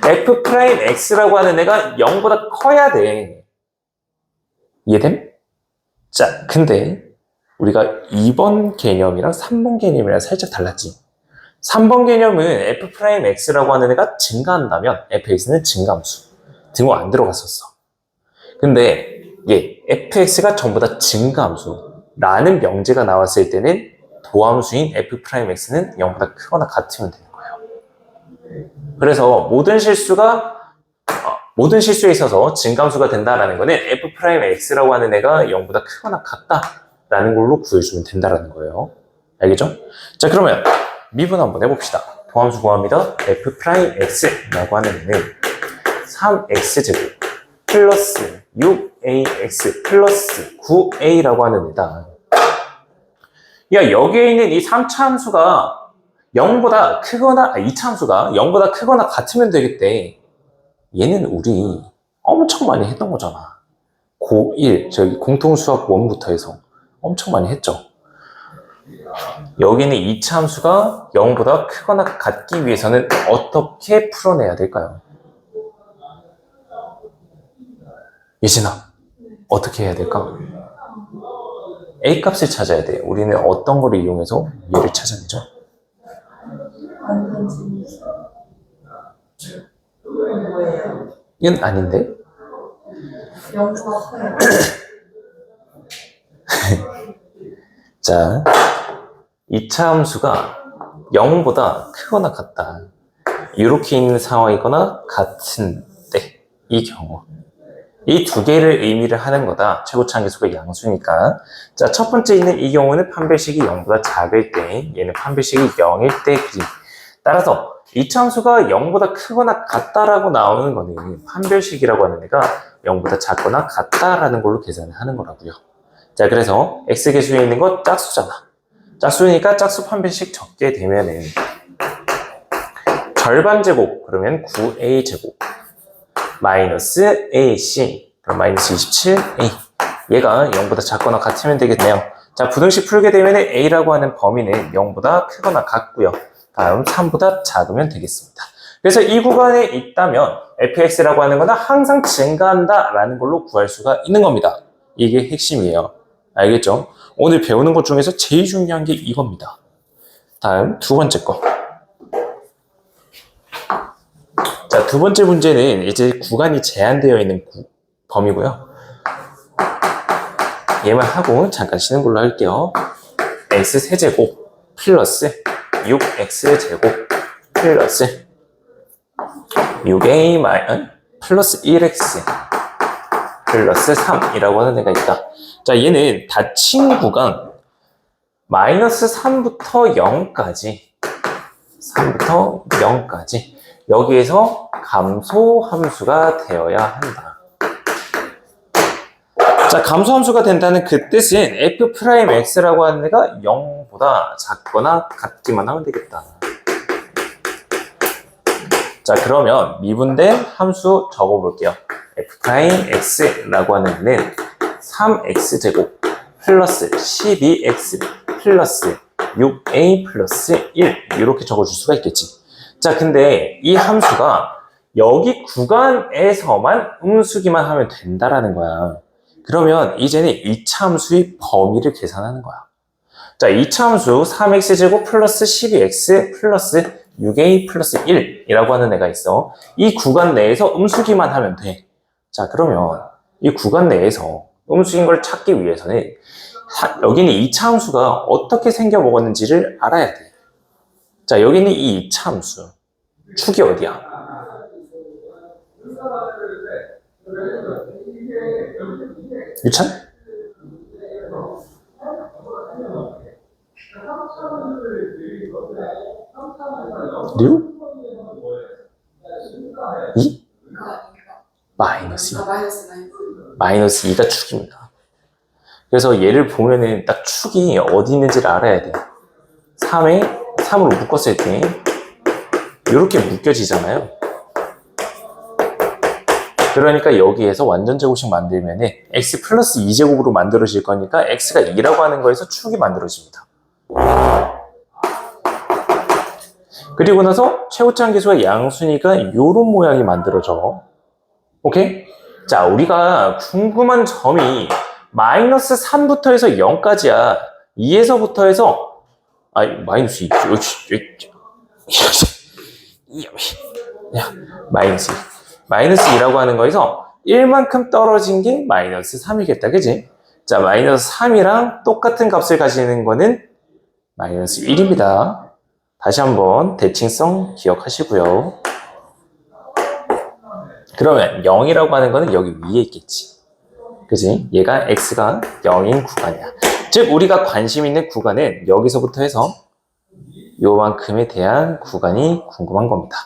f'x라고 하는 애가 0보다 커야 돼. 이해됨? 자, 근데 우리가 2번 개념이랑 3번 개념이랑 살짝 달랐지. 3번 개념은 f'x라고 하는 애가 증가한다면 fx는 증가함수. 등호 안 들어갔었어. 근데 fx가 전부 다 증가함수라는 명제가 나왔을 때는 도함수인 f'x는 0보다 크거나 같으면 되는 거예요. 그래서 모든 실수에 있어서 증가함수가 된다라는 거는 f'x라고 하는 애가 0보다 크거나 같다라는 걸로 구해주면 된다라는 거예요. 알겠죠? 자, 그러면 미분 한번 해봅시다. 도함수 구합니다. f'x라고 하는 애는 3x제곱 플러스 6ax 플러스 9a라고 하는 애다. 야, 여기에 있는 이 3차 함수가 0보다 크거나, 2차 함수가 0보다 크거나 같으면 되겠대. 얘는 우리 엄청 많이 했던 거잖아. 고1, 저기 공통수학 1부터 해서 엄청 많이 했죠. 여기는 이차 함수가 0보다 크거나 같기 위해서는 어떻게 풀어내야 될까요? 예진아, 어떻게 해야 될까? A 값을 찾아야 돼. 우리는 어떤 거를 이용해서 얘를 찾아내죠? 완전 재밌어. 뭐예요? 이건 아닌데? 영수가 커요. 자, 이차 함수가 0보다 크거나 같다. 이렇게 있는 상황이거나 같은데, 이 경우. 이 두 개를 의미를 하는 거다. 최고차 함수가 양수니까. 자, 첫 번째 있는 이 경우는 판별식이 0보다 작을 때, 얘는 판별식이 0일 때 그림. 따라서 이차 함수가 0보다 크거나 같다라고 나오는 거는 판별식이라고 하는 애가 0보다 작거나 같다라는 걸로 계산을 하는 거라고요. 자, 그래서 x계수에 있는 거 짝수잖아. 짝수니까 짝수 판별식 적게 되면은 절반 제곱 그러면 9a 제곱 마이너스 ac 그럼 마이너스 27a 얘가 0보다 작거나 같으면 되겠네요. 자, 부등식 풀게 되면 a라고 하는 범위는 0보다 크거나 같고요. 다음 3보다 작으면 되겠습니다. 그래서 이 구간에 있다면 fx라고 하는 거는 항상 증가한다 라는 걸로 구할 수가 있는 겁니다. 이게 핵심이에요. 알겠죠? 오늘 배우는 것 중에서 제일 중요한 게 이겁니다. 다음 두 번째 거. 자, 두 번째 문제는 이제 구간이 제한되어 있는 범위고요. 얘만 하고 잠깐 쉬는 걸로 할게요. x 세제곱 플러스 6x제곱 플러스 6a 플러스 1x 플러스 3이라고 하는 애가 있다. 자, 얘는 닫힌 구간 마이너스 3부터 0까지 여기에서 감소함수가 되어야 한다. 자, 감소함수가 된다는 그 뜻은 f'x라고 하는 애가 0보다 작거나 같기만 하면 되겠다. 자, 그러면 미분된 함수 적어볼게요. f'x라고 하는 애는 3x제곱 플러스 12x 플러스 6a 플러스 1 이렇게 적어줄 수가 있겠지. 자, 근데 이 함수가 여기 구간에서만 음수기만 하면 된다라는 거야. 그러면 이제는 2차 함수의 범위를 계산하는 거야. 자, 2차 함수 3x제곱 플러스 12x 플러스 6a 플러스 1이라고 하는 애가 있어. 이 구간 내에서 음수기만 하면 돼. 자, 그러면 이 구간 내에서 음수인 걸 찾기 위해서는 여기는 2차 함수가 어떻게 생겨 먹었는지를 알아야 돼. 자, 여기는 이 2차 함수. 축이 어디야? 유찬? 류? 2? 마이너스 2. 마이너스 2가 축입니다. 그래서 얘를 보면은 딱 축이 어디 있는지를 알아야 돼. 3으로 묶었을 때 이렇게 묶여지잖아요. 그러니까 여기에서 완전 제곱식 만들면은 x 플러스 2제곱으로 만들어질 거니까 x가 2라고 하는 거에서 축이 만들어집니다. 그리고 나서 최고차 함수가 양수니까 이런 모양이 만들어져. 오케이? 자, 우리가 궁금한 점이 마이너스 3부터 해서 0까지야. 2에서부터 해서 마이너스 2. 야, 마이너스 2. 마이너스 2라고 하는 거에서 1만큼 떨어진 게 마이너스 3이겠다. 그지? 자, 마이너스 3이랑 똑같은 값을 가지는 거는 마이너스 1입니다. 다시 한번 대칭성 기억하시고요. 그러면 0이라고 하는 거는 여기 위에 있겠지. 그지? 얘가 x가 0인 구간이야. 즉, 우리가 관심 있는 구간은 여기서부터 해서 요만큼에 대한 구간이 궁금한 겁니다.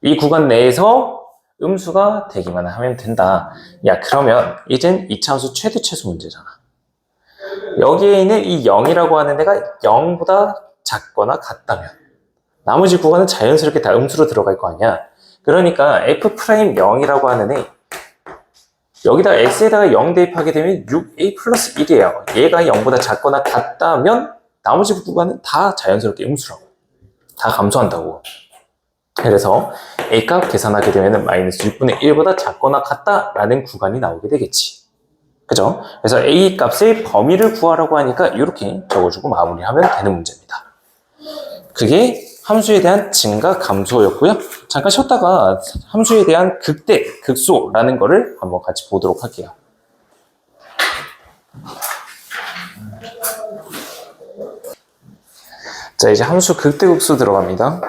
이 구간 내에서 음수가 되기만 하면 된다. 야, 그러면 이젠 2차 함수 최대 최소 문제잖아. 여기에 있는 이 0이라고 하는 애가 0보다 작거나 같다면 나머지 구간은 자연스럽게 다 음수로 들어갈 거 아니야. 그러니까 F'0이라고 하는 애, 여기다 x에다가 0 대입하게 되면 6a 플러스 1이에요. 얘가 0보다 작거나 같다면 나머지 구간은 다 자연스럽게 음수라고. 다 감소한다고. 그래서 a 값 계산하게 되면 마이너스 6분의 1보다 작거나 같다라는 구간이 나오게 되겠지. 그죠? 그래서 a 값의 범위를 구하라고 하니까 이렇게 적어주고 마무리하면 되는 문제입니다. 그게 함수에 대한 증가 감소였고요. 잠깐 쉬었다가 함수에 대한 극대, 극소라는 거를 한번 같이 보도록 할게요. 자, 이제 함수 극대, 극소 들어갑니다.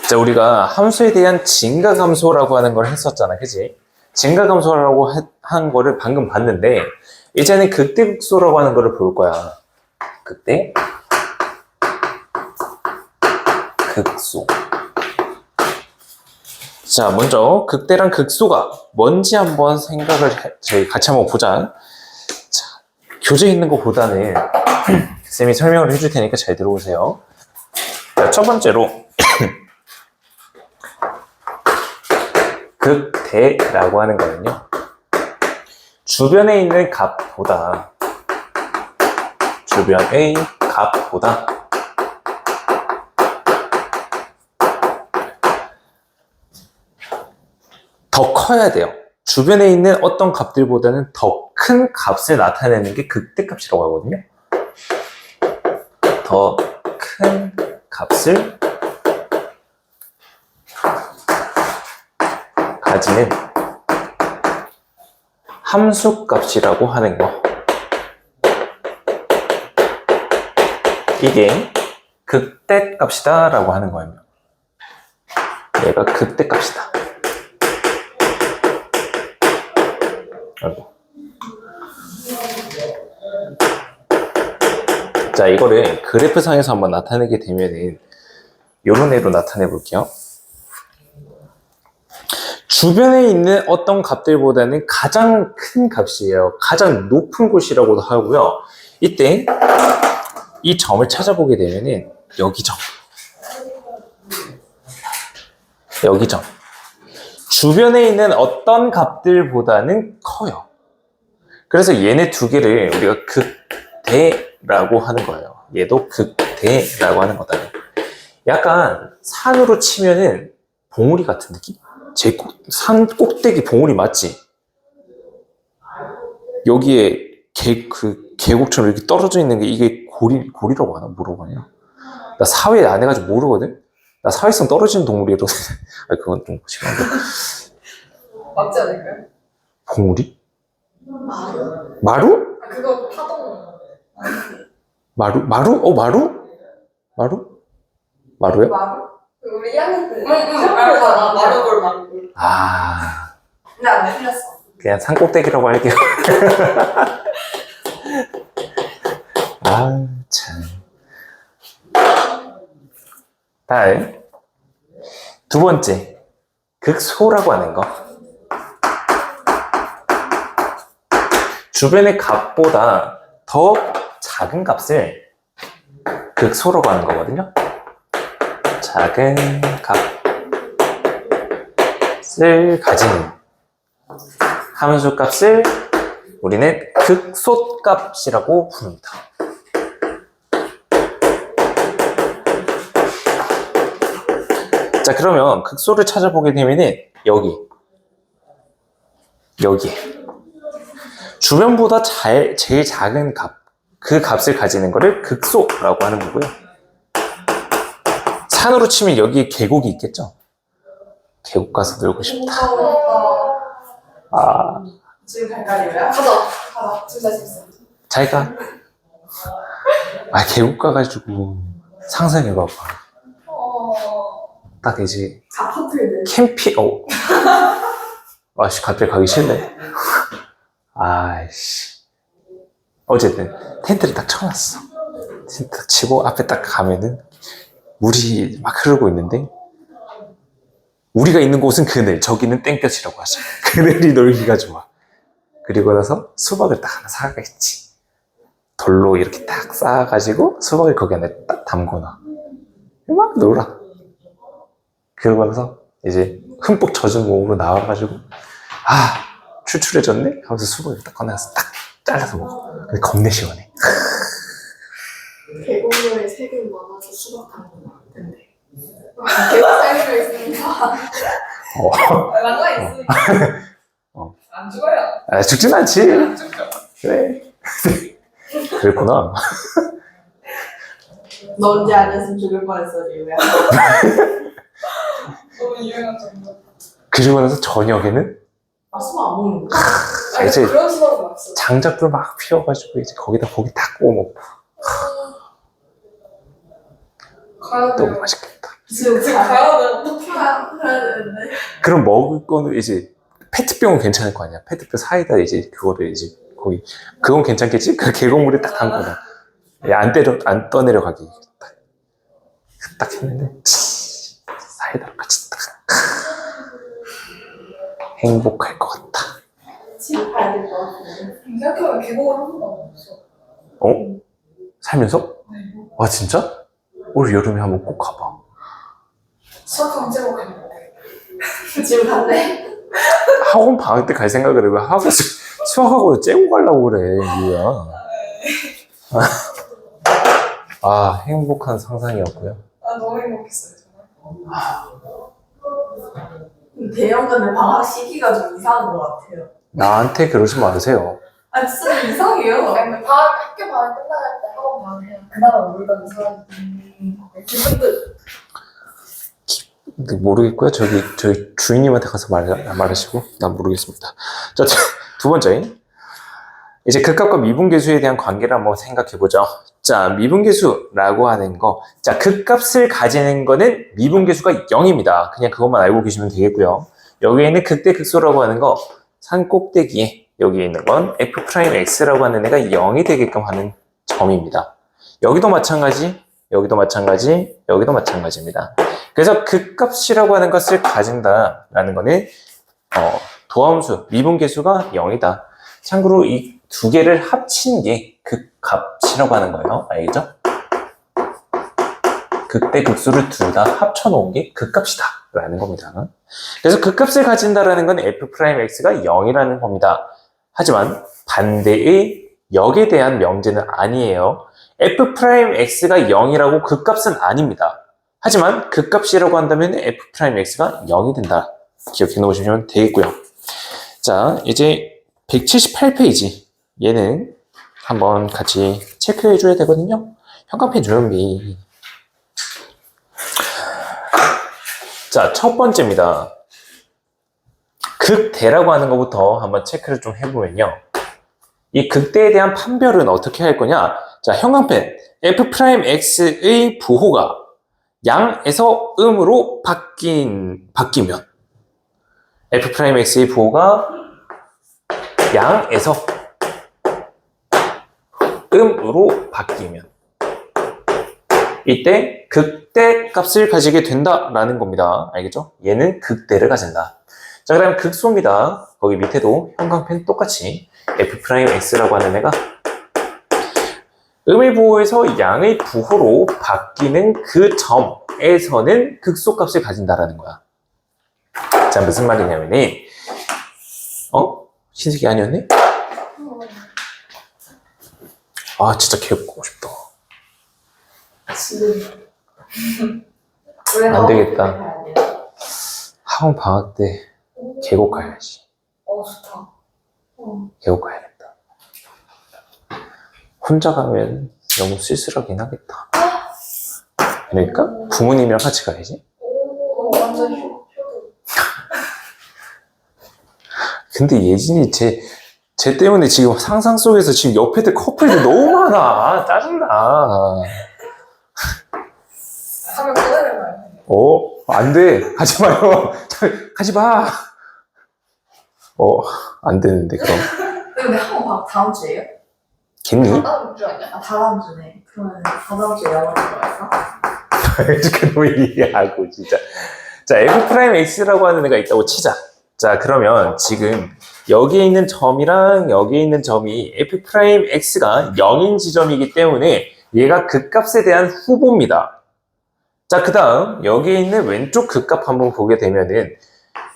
자, 우리가 함수에 대한 증가 감소라고 하는 걸 했었잖아, 그지? 증가 감소라고 한 거를 방금 봤는데 이제는 극대, 극소라고 하는 거를 볼 거야. 극대, 극소. 자, 먼저 극대랑 극소가 뭔지 한번 저희 같이 한번 보자. 자, 교재에 있는 것보다는 쌤이 설명을 해줄 테니까 잘 들어오세요. 자, 첫 번째로 극대라고 하는 거는요, 주변에 있는 값보다 더 커야 돼요. 주변에 있는 어떤 값들보다는 더 큰 값을 나타내는 게 극대값이라고 하거든요. 더 큰 값을 가지는 함수값이라고 하는 거. 이게 극대값이다 라고 하는 거예요. 얘가 극대값이다. 아이고. 자, 이거를 그래프상에서 한번 나타내게 되면은 이런 애로 나타내 볼게요. 주변에 있는 어떤 값들보다는 가장 큰 값이에요. 가장 높은 곳이라고도 하고요. 이때 이 점을 찾아보게 되면은 여기 점. 주변에 있는 어떤 값들보다는 커요. 그래서 얘네 두 개를 우리가 극대라고 하는 거예요. 얘도 극대라고 하는 거다. 약간 산으로 치면은 봉우리 같은 느낌? 산 꼭대기 봉우리 맞지? 여기에 계곡처럼 이렇게 떨어져 있는 게 이게 고리라고 하나? 뭐라고 하냐? 나 사회 안 해가지고 모르거든? 나 사회성 떨어지는 동물이라고. 아니, 그건 좀 심한데. 맞지 않을까요? 봉우리? 마루? 마루? 아, 그거 파동. 마루? 마루요? 마루? 우리 1학년 때. 응, 마루골. 아, 근데 안 틀렸어. 그냥 산꼭대기라고 할게요. 아, 참. 다음. 두 번째. 극소라고 하는 거. 주변의 값보다 더 작은 값을 극소라고 하는 거거든요. 작은 값을 가지는 함수 값을 우리는 극소값이라고 부릅니다. 자, 그러면 극소를 찾아보게 되면은 여기 주변보다 제일 작은 값, 그 값을 가지는 거를 극소라고 하는 거고요. 산으로 치면 여기 계곡이 있겠죠? 계곡 가서 놀고 싶다. 아, 지금 갈까요? 가자. 진짜 재밌어. 잘 가. 아, 계곡 가가지고 상상해봐봐. 딱 이제 아파트에 캠핑, 아씨, 갑자기 가기 싫네. 아이씨. 어쨌든 텐트를 딱 쳐놨어. 텐트 딱 치고 앞에 딱 가면은 물이 막 흐르고 있는데 우리가 있는 곳은 그늘, 저기는 땡볕이라고 하죠. 그늘이 놀기가 좋아. 그리고 나서 수박을 딱 하나 사가겠지. 돌로 이렇게 딱 쌓아가지고 수박을 거기 안에 딱 담궈놔. 막 놀아. 그러고 나서 이제 흠뻑 젖은 몸으로 나와가지고 출출해졌네? 하면서 수박을 딱 꺼내서 딱 잘라서 먹어. 근데 겁내 시원해. 계곡물에 색이 많아서 수박 담근 것 같은데. 계곡 사이즈가 있으니까. 난가 있으니까. 안 죽어요. 죽진 않지. 그래. 그랬구나. 너 언제 아니었으면 죽을 뻔했어, 리우야. 너무 유행한 정보. 그러고 나서 저녁에는 수박 안 먹는 거야? 이제 그런 수박은 없어. 장작불 막 피워가지고 이제 거기다 고기 딱 구워 먹고 가야 너무 돼요. 맛있겠다. 지금 가야 돼. 어떻게 가야 되는데? 그럼 먹을 거는 이제 페트병은 괜찮을 거 아니야. 페트병 사이다 이제 그거를 이제 거기 그건 괜찮겠지? 그 계곡물에 딱 담거나 안 떠내려가게 딱 했는데 사이다랑 같이 딱 행복할 것 같다. 집에 가야 될 것 같은데. 생각해보면 계곡을 한 번도 안 먹었어. 어? 살면서? 네. 와 진짜? 올 여름에 한번 꼭 가봐. 수학하면 제목 갔는데. 지금 갔네? 학원 방학 때 갈 생각을 해. 왜 학원 수학하고 째고 가려고 그래, 뭐야. 행복한 상상이었고요. 너무 행복했어요, 정말. 대형견의 방학 시기가 좀 이상한 것 같아요. 나한테 그러지 마세요. 진짜 이상해요. 학교 방학 끝나갈 때 학원 방학 해요. 그나마 놀던 사람. 기분도. 근데 모르겠고요. 저희 주인님한테 가서 말하시고, 난 모르겠습니다. 자, 두 번째. 이제 극값과 미분계수에 대한 관계를 한번 생각해보죠. 자, 미분계수라고 하는 거. 자, 극값을 가지는 거는 미분계수가 0입니다. 그냥 그것만 알고 계시면 되겠고요. 여기에 있는 극대 극소라고 하는 거, 산 꼭대기에 여기 있는 건 f'x라고 하는 애가 0이 되게끔 하는 점입니다. 여기도 마찬가지, 여기도 마찬가지, 여기도 마찬가지입니다. 그래서 극값이라고 하는 것을 가진다라는 거는 도함수, 미분계수가 0이다. 참고로 이 두 개를 합친 게 극값이라고 하는 거예요. 알겠죠? 극대 극소를 둘 다 합쳐놓은 게 극값이다 라는 겁니다. 그래서 극값을 가진다라는 건 f'x가 0이라는 겁니다. 하지만 반대의 역에 대한 명제는 아니에요. f'x가 0이라고 극값은 아닙니다. 하지만 극값이라고 한다면 f'x가 0이 된다. 기억해 놓으시면 되겠고요. 자, 이제 178페이지. 얘는 한번 같이 체크해 줘야 되거든요. 현관펜 준비. 자, 첫 번째입니다. 극대라고 하는 것부터 한번 체크를 좀 해보면요. 이 극대에 대한 판별은 어떻게 할 거냐? 자, 형광펜 f'x의 부호가 양에서 음으로 바뀌면 f'x의 부호가 양에서 음으로 바뀌면 이때 극대 값을 가지게 된다라는 겁니다. 알겠죠? 얘는 극대를 가진다. 자, 그다음 극소입니다. 거기 밑에도 형광펜 똑같이 f'x라고 하는 애가 음의 부호에서 양의 부호로 바뀌는 그 점에서는 극소값을 가진다라는 거야. 자, 무슨 말이냐면은 흰색이 아니었네? 진짜 계곡 가고 싶다. 안 되겠다. 학원 방학 때 계곡 가야지. 좋다. 계곡 가야겠다. 혼자 가면 너무 쓸쓸하긴 하겠다. 그러니까 부모님이랑 같이 가야지. 완전 효도. 근데 예진이 쟤 때문에 지금 상상 속에서 지금 옆에 들 커플들 너무 많아. 짜증나. 하면 꺼내려봐요. 안 돼. 가지 마요. 가지 마. 안 되는데, 그럼. 근데 학원 방학 다음 주에요? 겠니? 다음 주 아니야? 다다음 주네. 그러면 다다음 주에 영어 들어갈까? 이렇게 너무 이해하고, 진짜. 자, f'x라고 하는 애가 있다고 치자. 자, 그러면 지금 여기에 있는 점이랑 여기에 있는 점이 f'x가 0인 지점이기 때문에 얘가 극값에 대한 후보입니다. 자, 그 다음 여기에 있는 왼쪽 극값 한번 보게 되면은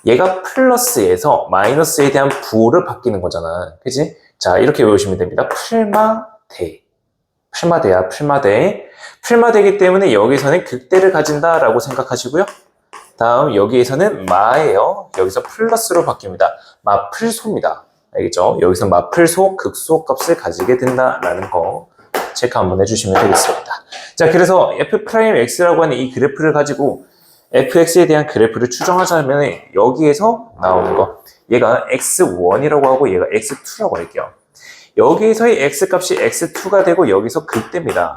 얘가 플러스에서 마이너스에 대한 부호를 바뀌는 거잖아. 그지? 자, 이렇게 외우시면 됩니다. 풀마대. 풀마대야, 풀마대. 풀마대이기 때문에 여기서는 극대를 가진다라고 생각하시고요. 다음 여기에서는 마예요. 여기서 플러스로 바뀝니다. 마플소입니다. 알겠죠? 여기서 마플소, 극소 값을 가지게 된다라는 거 체크 한번 해주시면 되겠습니다. 자, 그래서 f'x라고 하는 이 그래프를 가지고 fx에 대한 그래프를 추정하자면 여기에서 나오는 거 얘가 x1이라고 하고 얘가 x2라고 할게요. 여기에서의 x값이 x2가 되고 여기서 극대입니다.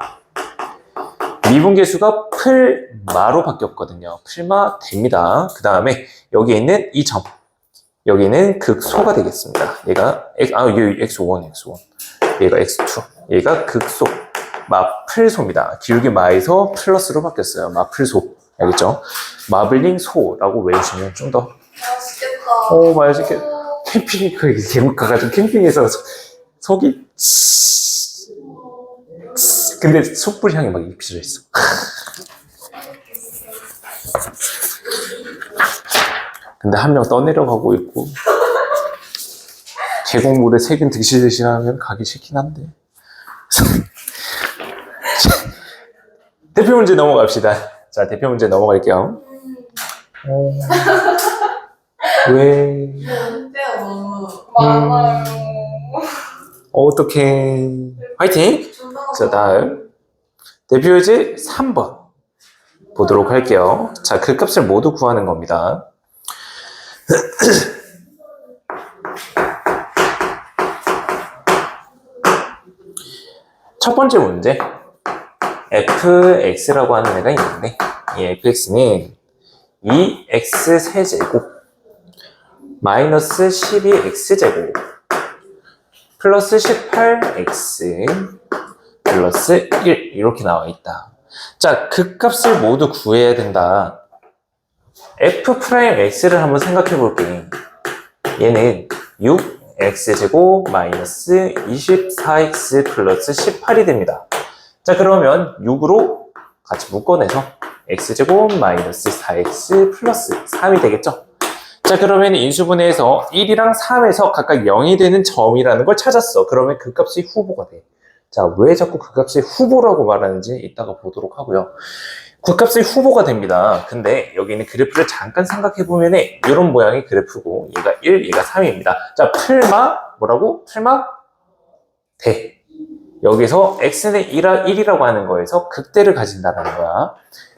미분계수가 풀마로 바뀌었거든요. 풀마됩니다. 그 다음에 여기에 있는 이 점 여기는 극소가 되겠습니다. 얘가 여기 x1 얘가 x2 얘가 극소 마플소입니다. 기울기 마에서 플러스로 바뀌었어요. 마플소 알겠죠? 마블링 소라고 외우시면 좀 더 맛있겠다. 맛있겠다. 캠핑 계곡 가가지고 캠핑에서 속이 근데 숯불 향이 막 입혀져 있어. 근데 한 명 떠내려가고 있고 계곡물에 세균 드시드시하면 가기 싫긴 한데. 대표 문제 넘어갑시다. 자, 대표 문제 넘어갈게요. 왜? 문제가 너무 많아요. 어떡해. 화이팅! 자, 다음. 대표 문제 3번 보도록 할게요. 자, 그 값을 모두 구하는 겁니다. 첫 번째 문제. fx라고 하는 애가 있는데 이 fx는 2x 세제곱 마이너스 12x제곱 플러스 18x 플러스 1 이렇게 나와 있다. 자, 그 값을 모두 구해야 된다. f'x를 한번 생각해 볼게. 얘는 6x제곱 마이너스 24x 플러스 18이 됩니다. 자, 그러면 6으로 같이 묶어내서 x제곱 마이너스 4x 플러스 3이 되겠죠? 자, 그러면 인수분해에서 1이랑 3에서 각각 0이 되는 점이라는 걸 찾았어. 그러면 그 값이 후보가 돼. 자, 왜 자꾸 그 값이 후보라고 말하는지 이따가 보도록 하고요. 그 값이 후보가 됩니다. 근데 여기 있는 그래프를 잠깐 생각해보면 이런 모양의 그래프고 얘가 1, 얘가 3입니다. 자, 풀마 뭐라고? 풀마 대. 여기서 x는 1이라고 하는 거에서 극대를 가진다는 거야.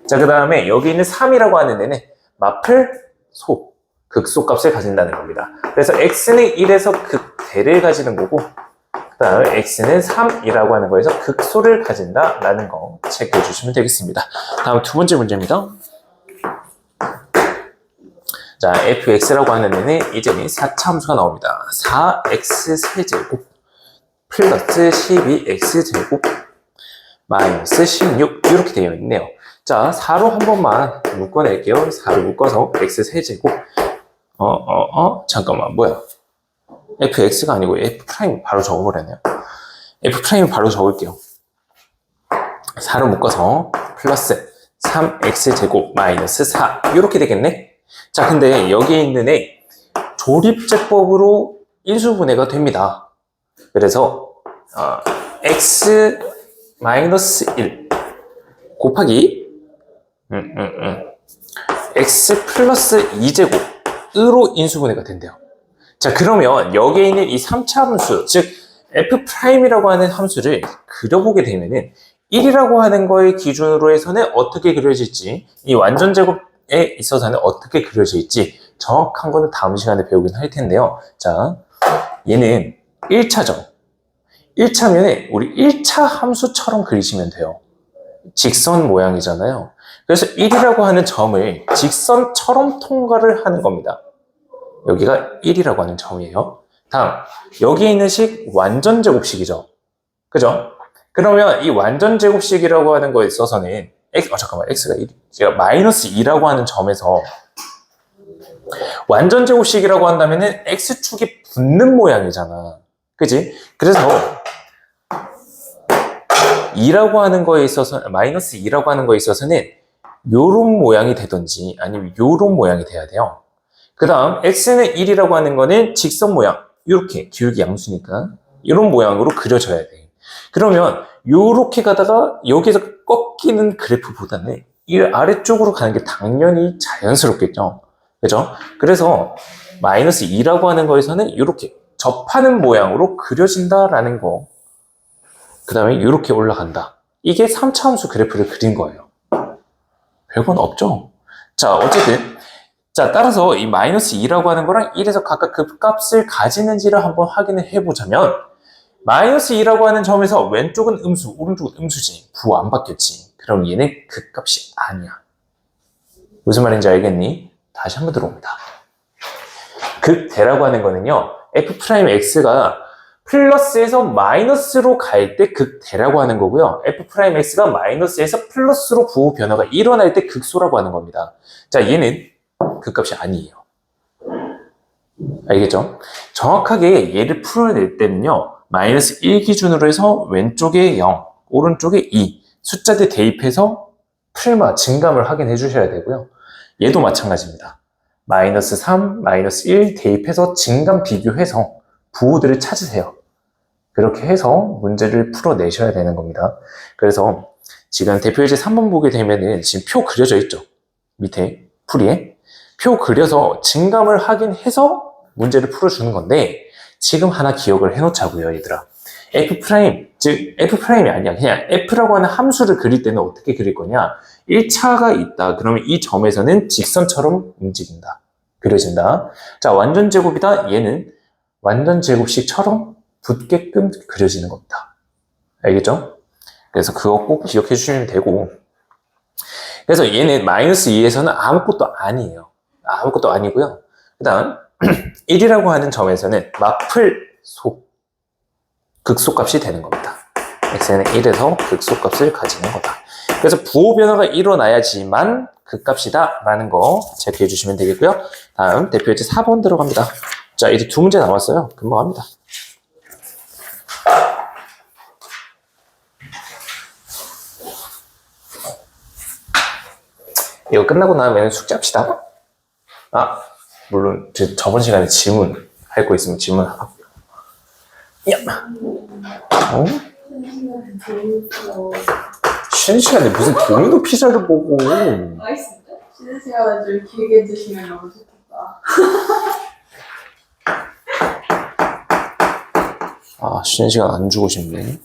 자, 그 다음에 여기 있는 3이라고 하는 데는 마플소, 극소 값을 가진다는 겁니다. 그래서 x는 1에서 극대를 가지는 거고 그 다음에 x는 3이라고 하는 거에서 극소를 가진다라는 거 체크해 주시면 되겠습니다. 다음 두 번째 문제입니다. 자, fx라고 하는 데는 이제는 4차 함수가 나옵니다. 4x 세제곱 플러스 12x제곱 마이너스 16 이렇게 되어 있네요. 자, 4로 한 번만 묶어낼게요. 4로 묶어서 x 세제곱 잠깐만 뭐야 fx가 아니고 f' 바로 적어버렸네요. f' 바로 적을게요. 4로 묶어서 플러스 3x제곱 마이너스 4 이렇게 되겠네. 자, 근데 여기에 있는 애 조립제법으로 인수분해가 됩니다. 그래서 x 마이너스 1 곱하기 x 플러스 2제곱으로 인수분해가 된대요. 자, 그러면 여기에 있는 이 3차 함수, 즉 f'이라고 하는 함수를 그려보게 되면은 1이라고 하는 거의 기준으로 해서는 어떻게 그려질지, 이 완전제곱에 있어서는 어떻게 그려질지 정확한 거는 다음 시간에 배우긴 할 텐데요. 자, 얘는 1차죠. 1차면에 우리 1차 함수처럼 그리시면 돼요. 직선 모양이잖아요. 그래서 1이라고 하는 점을 직선처럼 통과를 하는 겁니다. 여기가 1이라고 하는 점이에요. 다음, 여기에 있는 식 완전제곱식이죠. 그죠? 그러면 이 완전제곱식이라고 하는 거에 있어서는 x가 1, 제가 마이너스 2라고 하는 점에서 완전제곱식이라고 한다면은 x축이 붙는 모양이잖아. 그지? 그래서 2라고 하는 거에 있어서 마이너스 2라고 하는 거에 있어서는 요런 모양이 되든지 아니면 요런 모양이 돼야 돼요. 그 다음 x는 1이라고 하는 거는 직선 모양, 이렇게 기울기 양수니까 이런 모양으로 그려져야 돼. 그러면 요렇게 가다가 여기서 꺾이는 그래프보다는 이 아래쪽으로 가는 게 당연히 자연스럽겠죠. 그죠? 그래서 마이너스 2라고 하는 거에서는 이렇게 접하는 모양으로 그려진다라는 거. 그 다음에 이렇게 올라간다. 이게 3차 함수 그래프를 그린 거예요. 별건 없죠? 자, 어쨌든. 자, 따라서 이 마이너스 2라고 하는 거랑 1에서 각각 그 값을 가지는지를 한번 확인을 해보자면, 마이너스 2라고 하는 점에서 왼쪽은 음수, 오른쪽은 음수지. 부호 안 바뀌었지. 그럼 얘는 그 값이 아니야. 무슨 말인지 알겠니? 다시 한번 들어옵니다. 극대라고 하는 거는요, f'x가 플러스에서 마이너스로 갈 때 극대라고 하는 거고요. f'x가 마이너스에서 플러스로 부호 변화가 일어날 때 극소라고 하는 겁니다. 자, 얘는 그 값이 아니에요. 알겠죠? 정확하게 얘를 풀어낼 때는요, 마이너스 1 기준으로 해서 왼쪽에 0, 오른쪽에 2 숫자들 대입해서 풀마, 증감을 확인해 주셔야 되고요. 얘도 마찬가지입니다. 마이너스 3, 마이너스 1 대입해서 증감 비교해서 부호들을 찾으세요. 그렇게 해서 문제를 풀어내셔야 되는 겁니다. 그래서 지금 대표 예제 3번 보게 되면은 지금 표 그려져 있죠? 밑에 풀이에. 표 그려서 증감을 확인해서 문제를 풀어주는 건데, 지금 하나 기억을 해놓자고요, 얘들아. F', 즉 F'이 아니야. 그냥 F라고 하는 함수를 그릴 때는 어떻게 그릴 거냐. 1차가 있다. 그러면 이 점에서는 직선처럼 움직인다. 그려진다. 자, 완전 제곱이다. 얘는 완전 제곱식처럼 붙게끔 그려지는 겁니다. 알겠죠? 그래서 그거 꼭 기억해 주시면 되고, 그래서 얘는 마이너스 2에서는 아무것도 아니에요. 아무것도 아니고요. 그 다음 1이라고 하는 점에서는 마플속 극소값이 되는 겁니다. x는 1에서 극소값을 가지는 거다. 그래서 부호 변화가 일어나야지만 그 값이다 라는 거 체크해 주시면 되겠고요. 다음 대표 예제 4번 들어갑니다. 자, 이제 두 문제 남았어요. 금방 합니다. 이거 끝나고 나면 숙제합시다. 아, 물론 저번 시간에 질문 할 거 있으면 질문하고. 야. 어? 쉬는 시간에 무슨 도미노 피자를 보고. 맛있는데? 쉬는 시간에 좀 길게 드시면 너무 좋겠다. 아, 쉬는 시간 안 주고 싶네.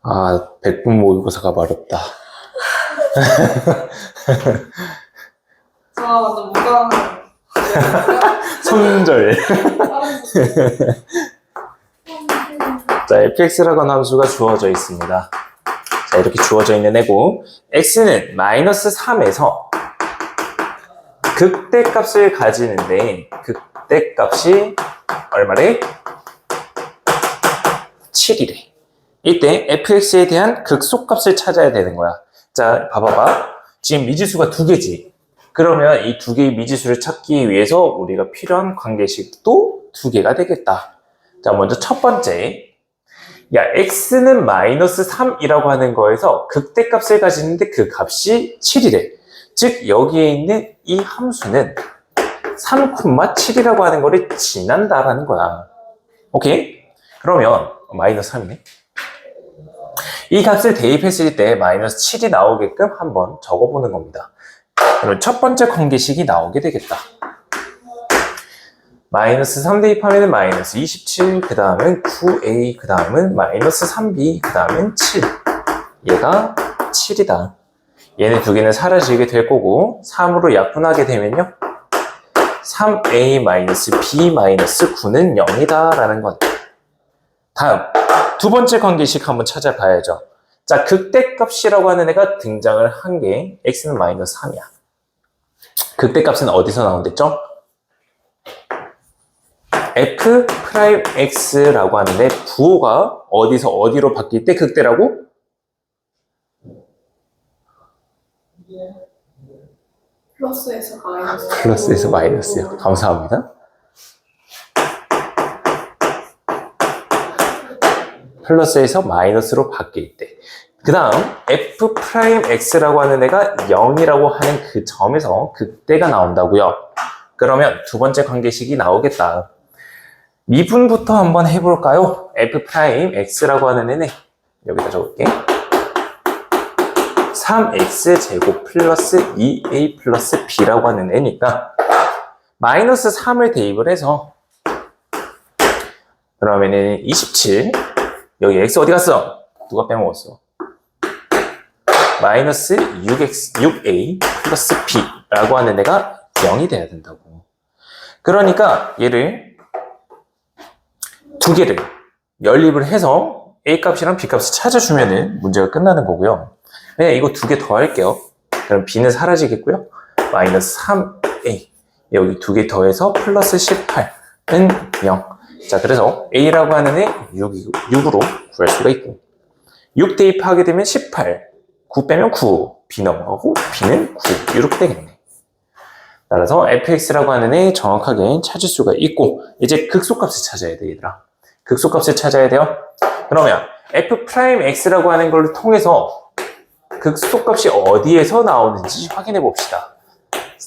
아, 100분 모의고사가 마렵다. 저 완전 무관한 손절. 자, fx라고 하는 함수가 주어져 있습니다. 자, 이렇게 주어져 있는 애고, x는 마이너스 3에서 극대값을 가지는데, 극대값이 얼마래? 7이래. 이때 fx에 대한 극소값을 찾아야 되는 거야. 자, 봐봐봐. 지금 미지수가 두 개지. 그러면 이 두 개의 미지수를 찾기 위해서 우리가 필요한 관계식도 두 개가 되겠다. 자, 먼저 첫 번째. 야, x는 마이너스 3이라고 하는 거에서 극대값을 가지는데 그 값이 7이래. 즉, 여기에 있는 이 함수는 3,7이라고 하는 거를 지난다라는 거야. 오케이? 그러면 마이너스 3이네. 이 값을 대입했을 때 마이너스 7이 나오게끔 한번 적어보는 겁니다. 그럼 첫 번째 관계식이 나오게 되겠다. 마이너스 3 대입하면 마이너스 27, 그 다음은 9a, 그 다음은 마이너스 3b, 그 다음은 7. 얘가 7이다. 얘네 두 개는 사라지게 될 거고, 3으로 약분하게 되면요. 3a 마이너스 b 마이너스 9는 0이다 라는 것. 다음, 두 번째 관계식 한번 찾아봐야죠. 자, 극대값이라고 하는 애가 등장을 한 게 x는 마이너스 3이야. 극대값은 어디서 나온댔죠? f'x라고 하는데 부호가 어디서 어디로 바뀔 때 극대라고? 플러스에서 마이너스. 플러스에서 마이너스요. 감사합니다. 플러스에서 마이너스로 바뀔 때. 그 그 다음 f'x라고 하는 애가 0이라고 하는 그 점에서 극대가 나온다고요. 그러면 두 번째 관계식이 나오겠다. 미분부터 한번 해볼까요? f'x라고 하는 애는 여기다 적을게. 3x제곱 플러스 2a 플러스 b라고 하는 애니까 마이너스 3을 대입을 해서 그러면은 27 여기 x 어디 갔어? 누가 빼먹었어? 마이너스 6a 플러스 b라고 하는 애가 0이 돼야 된다고. 그러니까 얘를 두 개를 연립을 해서 a 값이랑 b 값을 찾아주면은 문제가 끝나는 거고요. 그냥 이거 두 개 더 할게요. 그럼 b는 사라지겠고요. 마이너스 3a 여기 두 개 더해서 플러스 18은 0. 자, 그래서 a라고 하는 애 6으로 구할 수가 있고 6 대입하게 되면 18 9 빼면 9 b 넘어가고 b는 9 이렇게 되겠네. 따라서 fx라고 하는 애 정확하게 찾을 수가 있고 이제 극소값을 찾아야 돼 얘들아. 극소값을 찾아야 돼요. 그러면 f'x라고 하는 걸 통해서 극소값이 어디에서 나오는지 확인해 봅시다.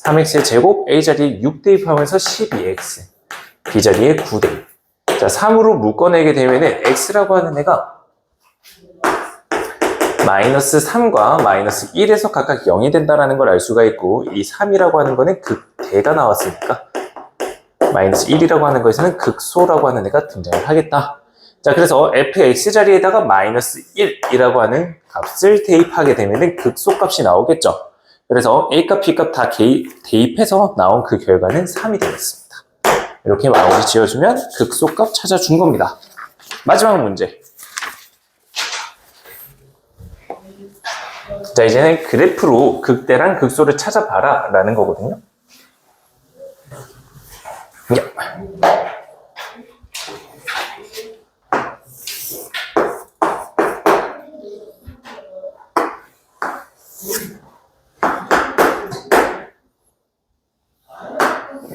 3x의 제곱 a 자리에 6 대입하면서 12x b 자리에 9 대입. 자, 3으로 묶어내게 되면은 x라고 하는 애가 마이너스 3과 마이너스 1에서 각각 0이 된다는 걸 알 수가 있고 이 3이라고 하는 거는 극대가 나왔으니까 마이너스 1이라고 하는 거에서는 극소라고 하는 애가 등장을 하겠다. 자, 그래서 fx 자리에다가 마이너스 1이라고 하는 값을 대입하게 되면은 극소값이 나오겠죠. 그래서 a값, b값 다 대입해서 나온 그 결과는 3이 되겠습니다. 이렇게 마무리 지어주면 극소값 찾아준 겁니다. 마지막 문제. 자, 이제는 그래프로 극대랑 극소를 찾아봐라 라는 거거든요.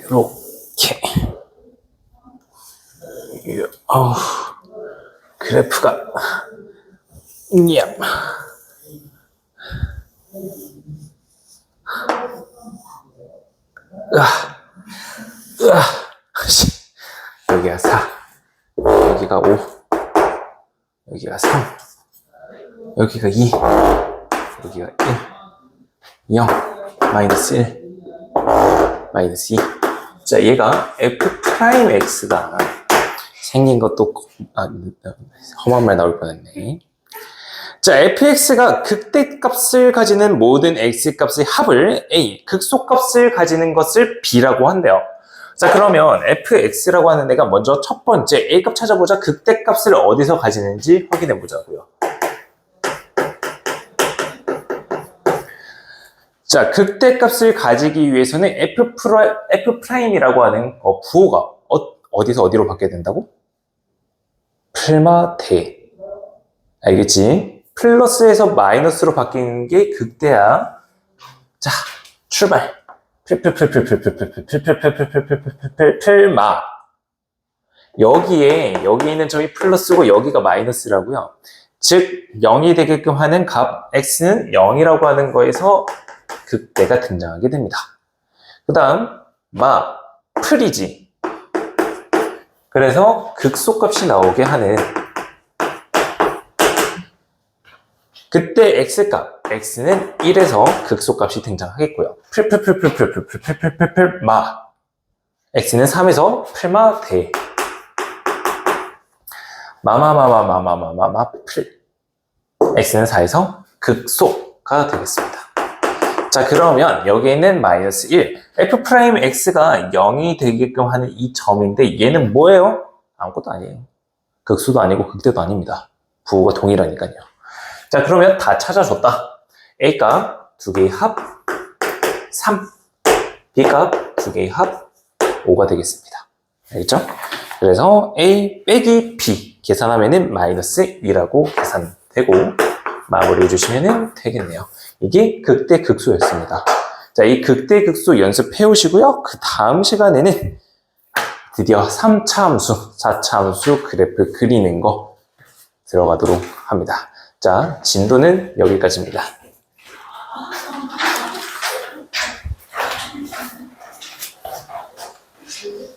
이렇게 그래프가 여기가 4 여기가 5 여기가 3 여기가 2 여기가 1 0 마이너스 1 마이너스 2. 자, 얘가 f'x가 생긴 것도 험한 말 나올 뻔했네. 자, fx가 극대값을 가지는 모든 x값의 합을 a, 극소값을 가지는 것을 b라고 한대요. 자, 그러면 fx라고 하는 애가 먼저 첫 번째 a값 찾아보자. 극대값을 어디서 가지는지 확인해 보자고요. 자, 극대값을 가지기 위해서는 f'이라고 하는 부호가 어디서 어디로 바뀌어야 된다고? 풀마대. 알겠지? 플러스에서 마이너스로 바뀌는 게 극대야. 자, 출발. 풀마. 여기에 있는 점이 플러스고 여기가 마이너스라고요. 즉 0이 되게끔 하는 값 x는 0이라고 하는 거에서 극대가 등장하게 됩니다. 그 다음 풀이지. 그래서 극소값이 나오게 하는 그때 x값 x는 1에서 극소값이 등장하겠고요. x는 3에서 풀마대 x는 4에서 극소가 되겠습니다. 자, 그러면 여기에 있는 마이너스 1 f'x가 0이 되게끔 하는 이 점인데 얘는 뭐예요? 아무것도 아니에요. 극소도 아니고 극대도 아닙니다. 부호가 동일하니까요. 자, 그러면 다 찾아줬다. a값 2개의 합 3, b값 2개의 합 5가 되겠습니다. 알겠죠? 그래서 a 빼기 b 계산하면은 마이너스 2라고 계산되고 마무리해 주시면 되겠네요. 이게 극대 극소였습니다. 자, 이 극대 극소 연습해 오시고요. 그 다음 시간에는 드디어 3차 함수, 4차 함수 그래프 그리는 거 들어가도록 합니다. 자, 진도는 여기까지입니다.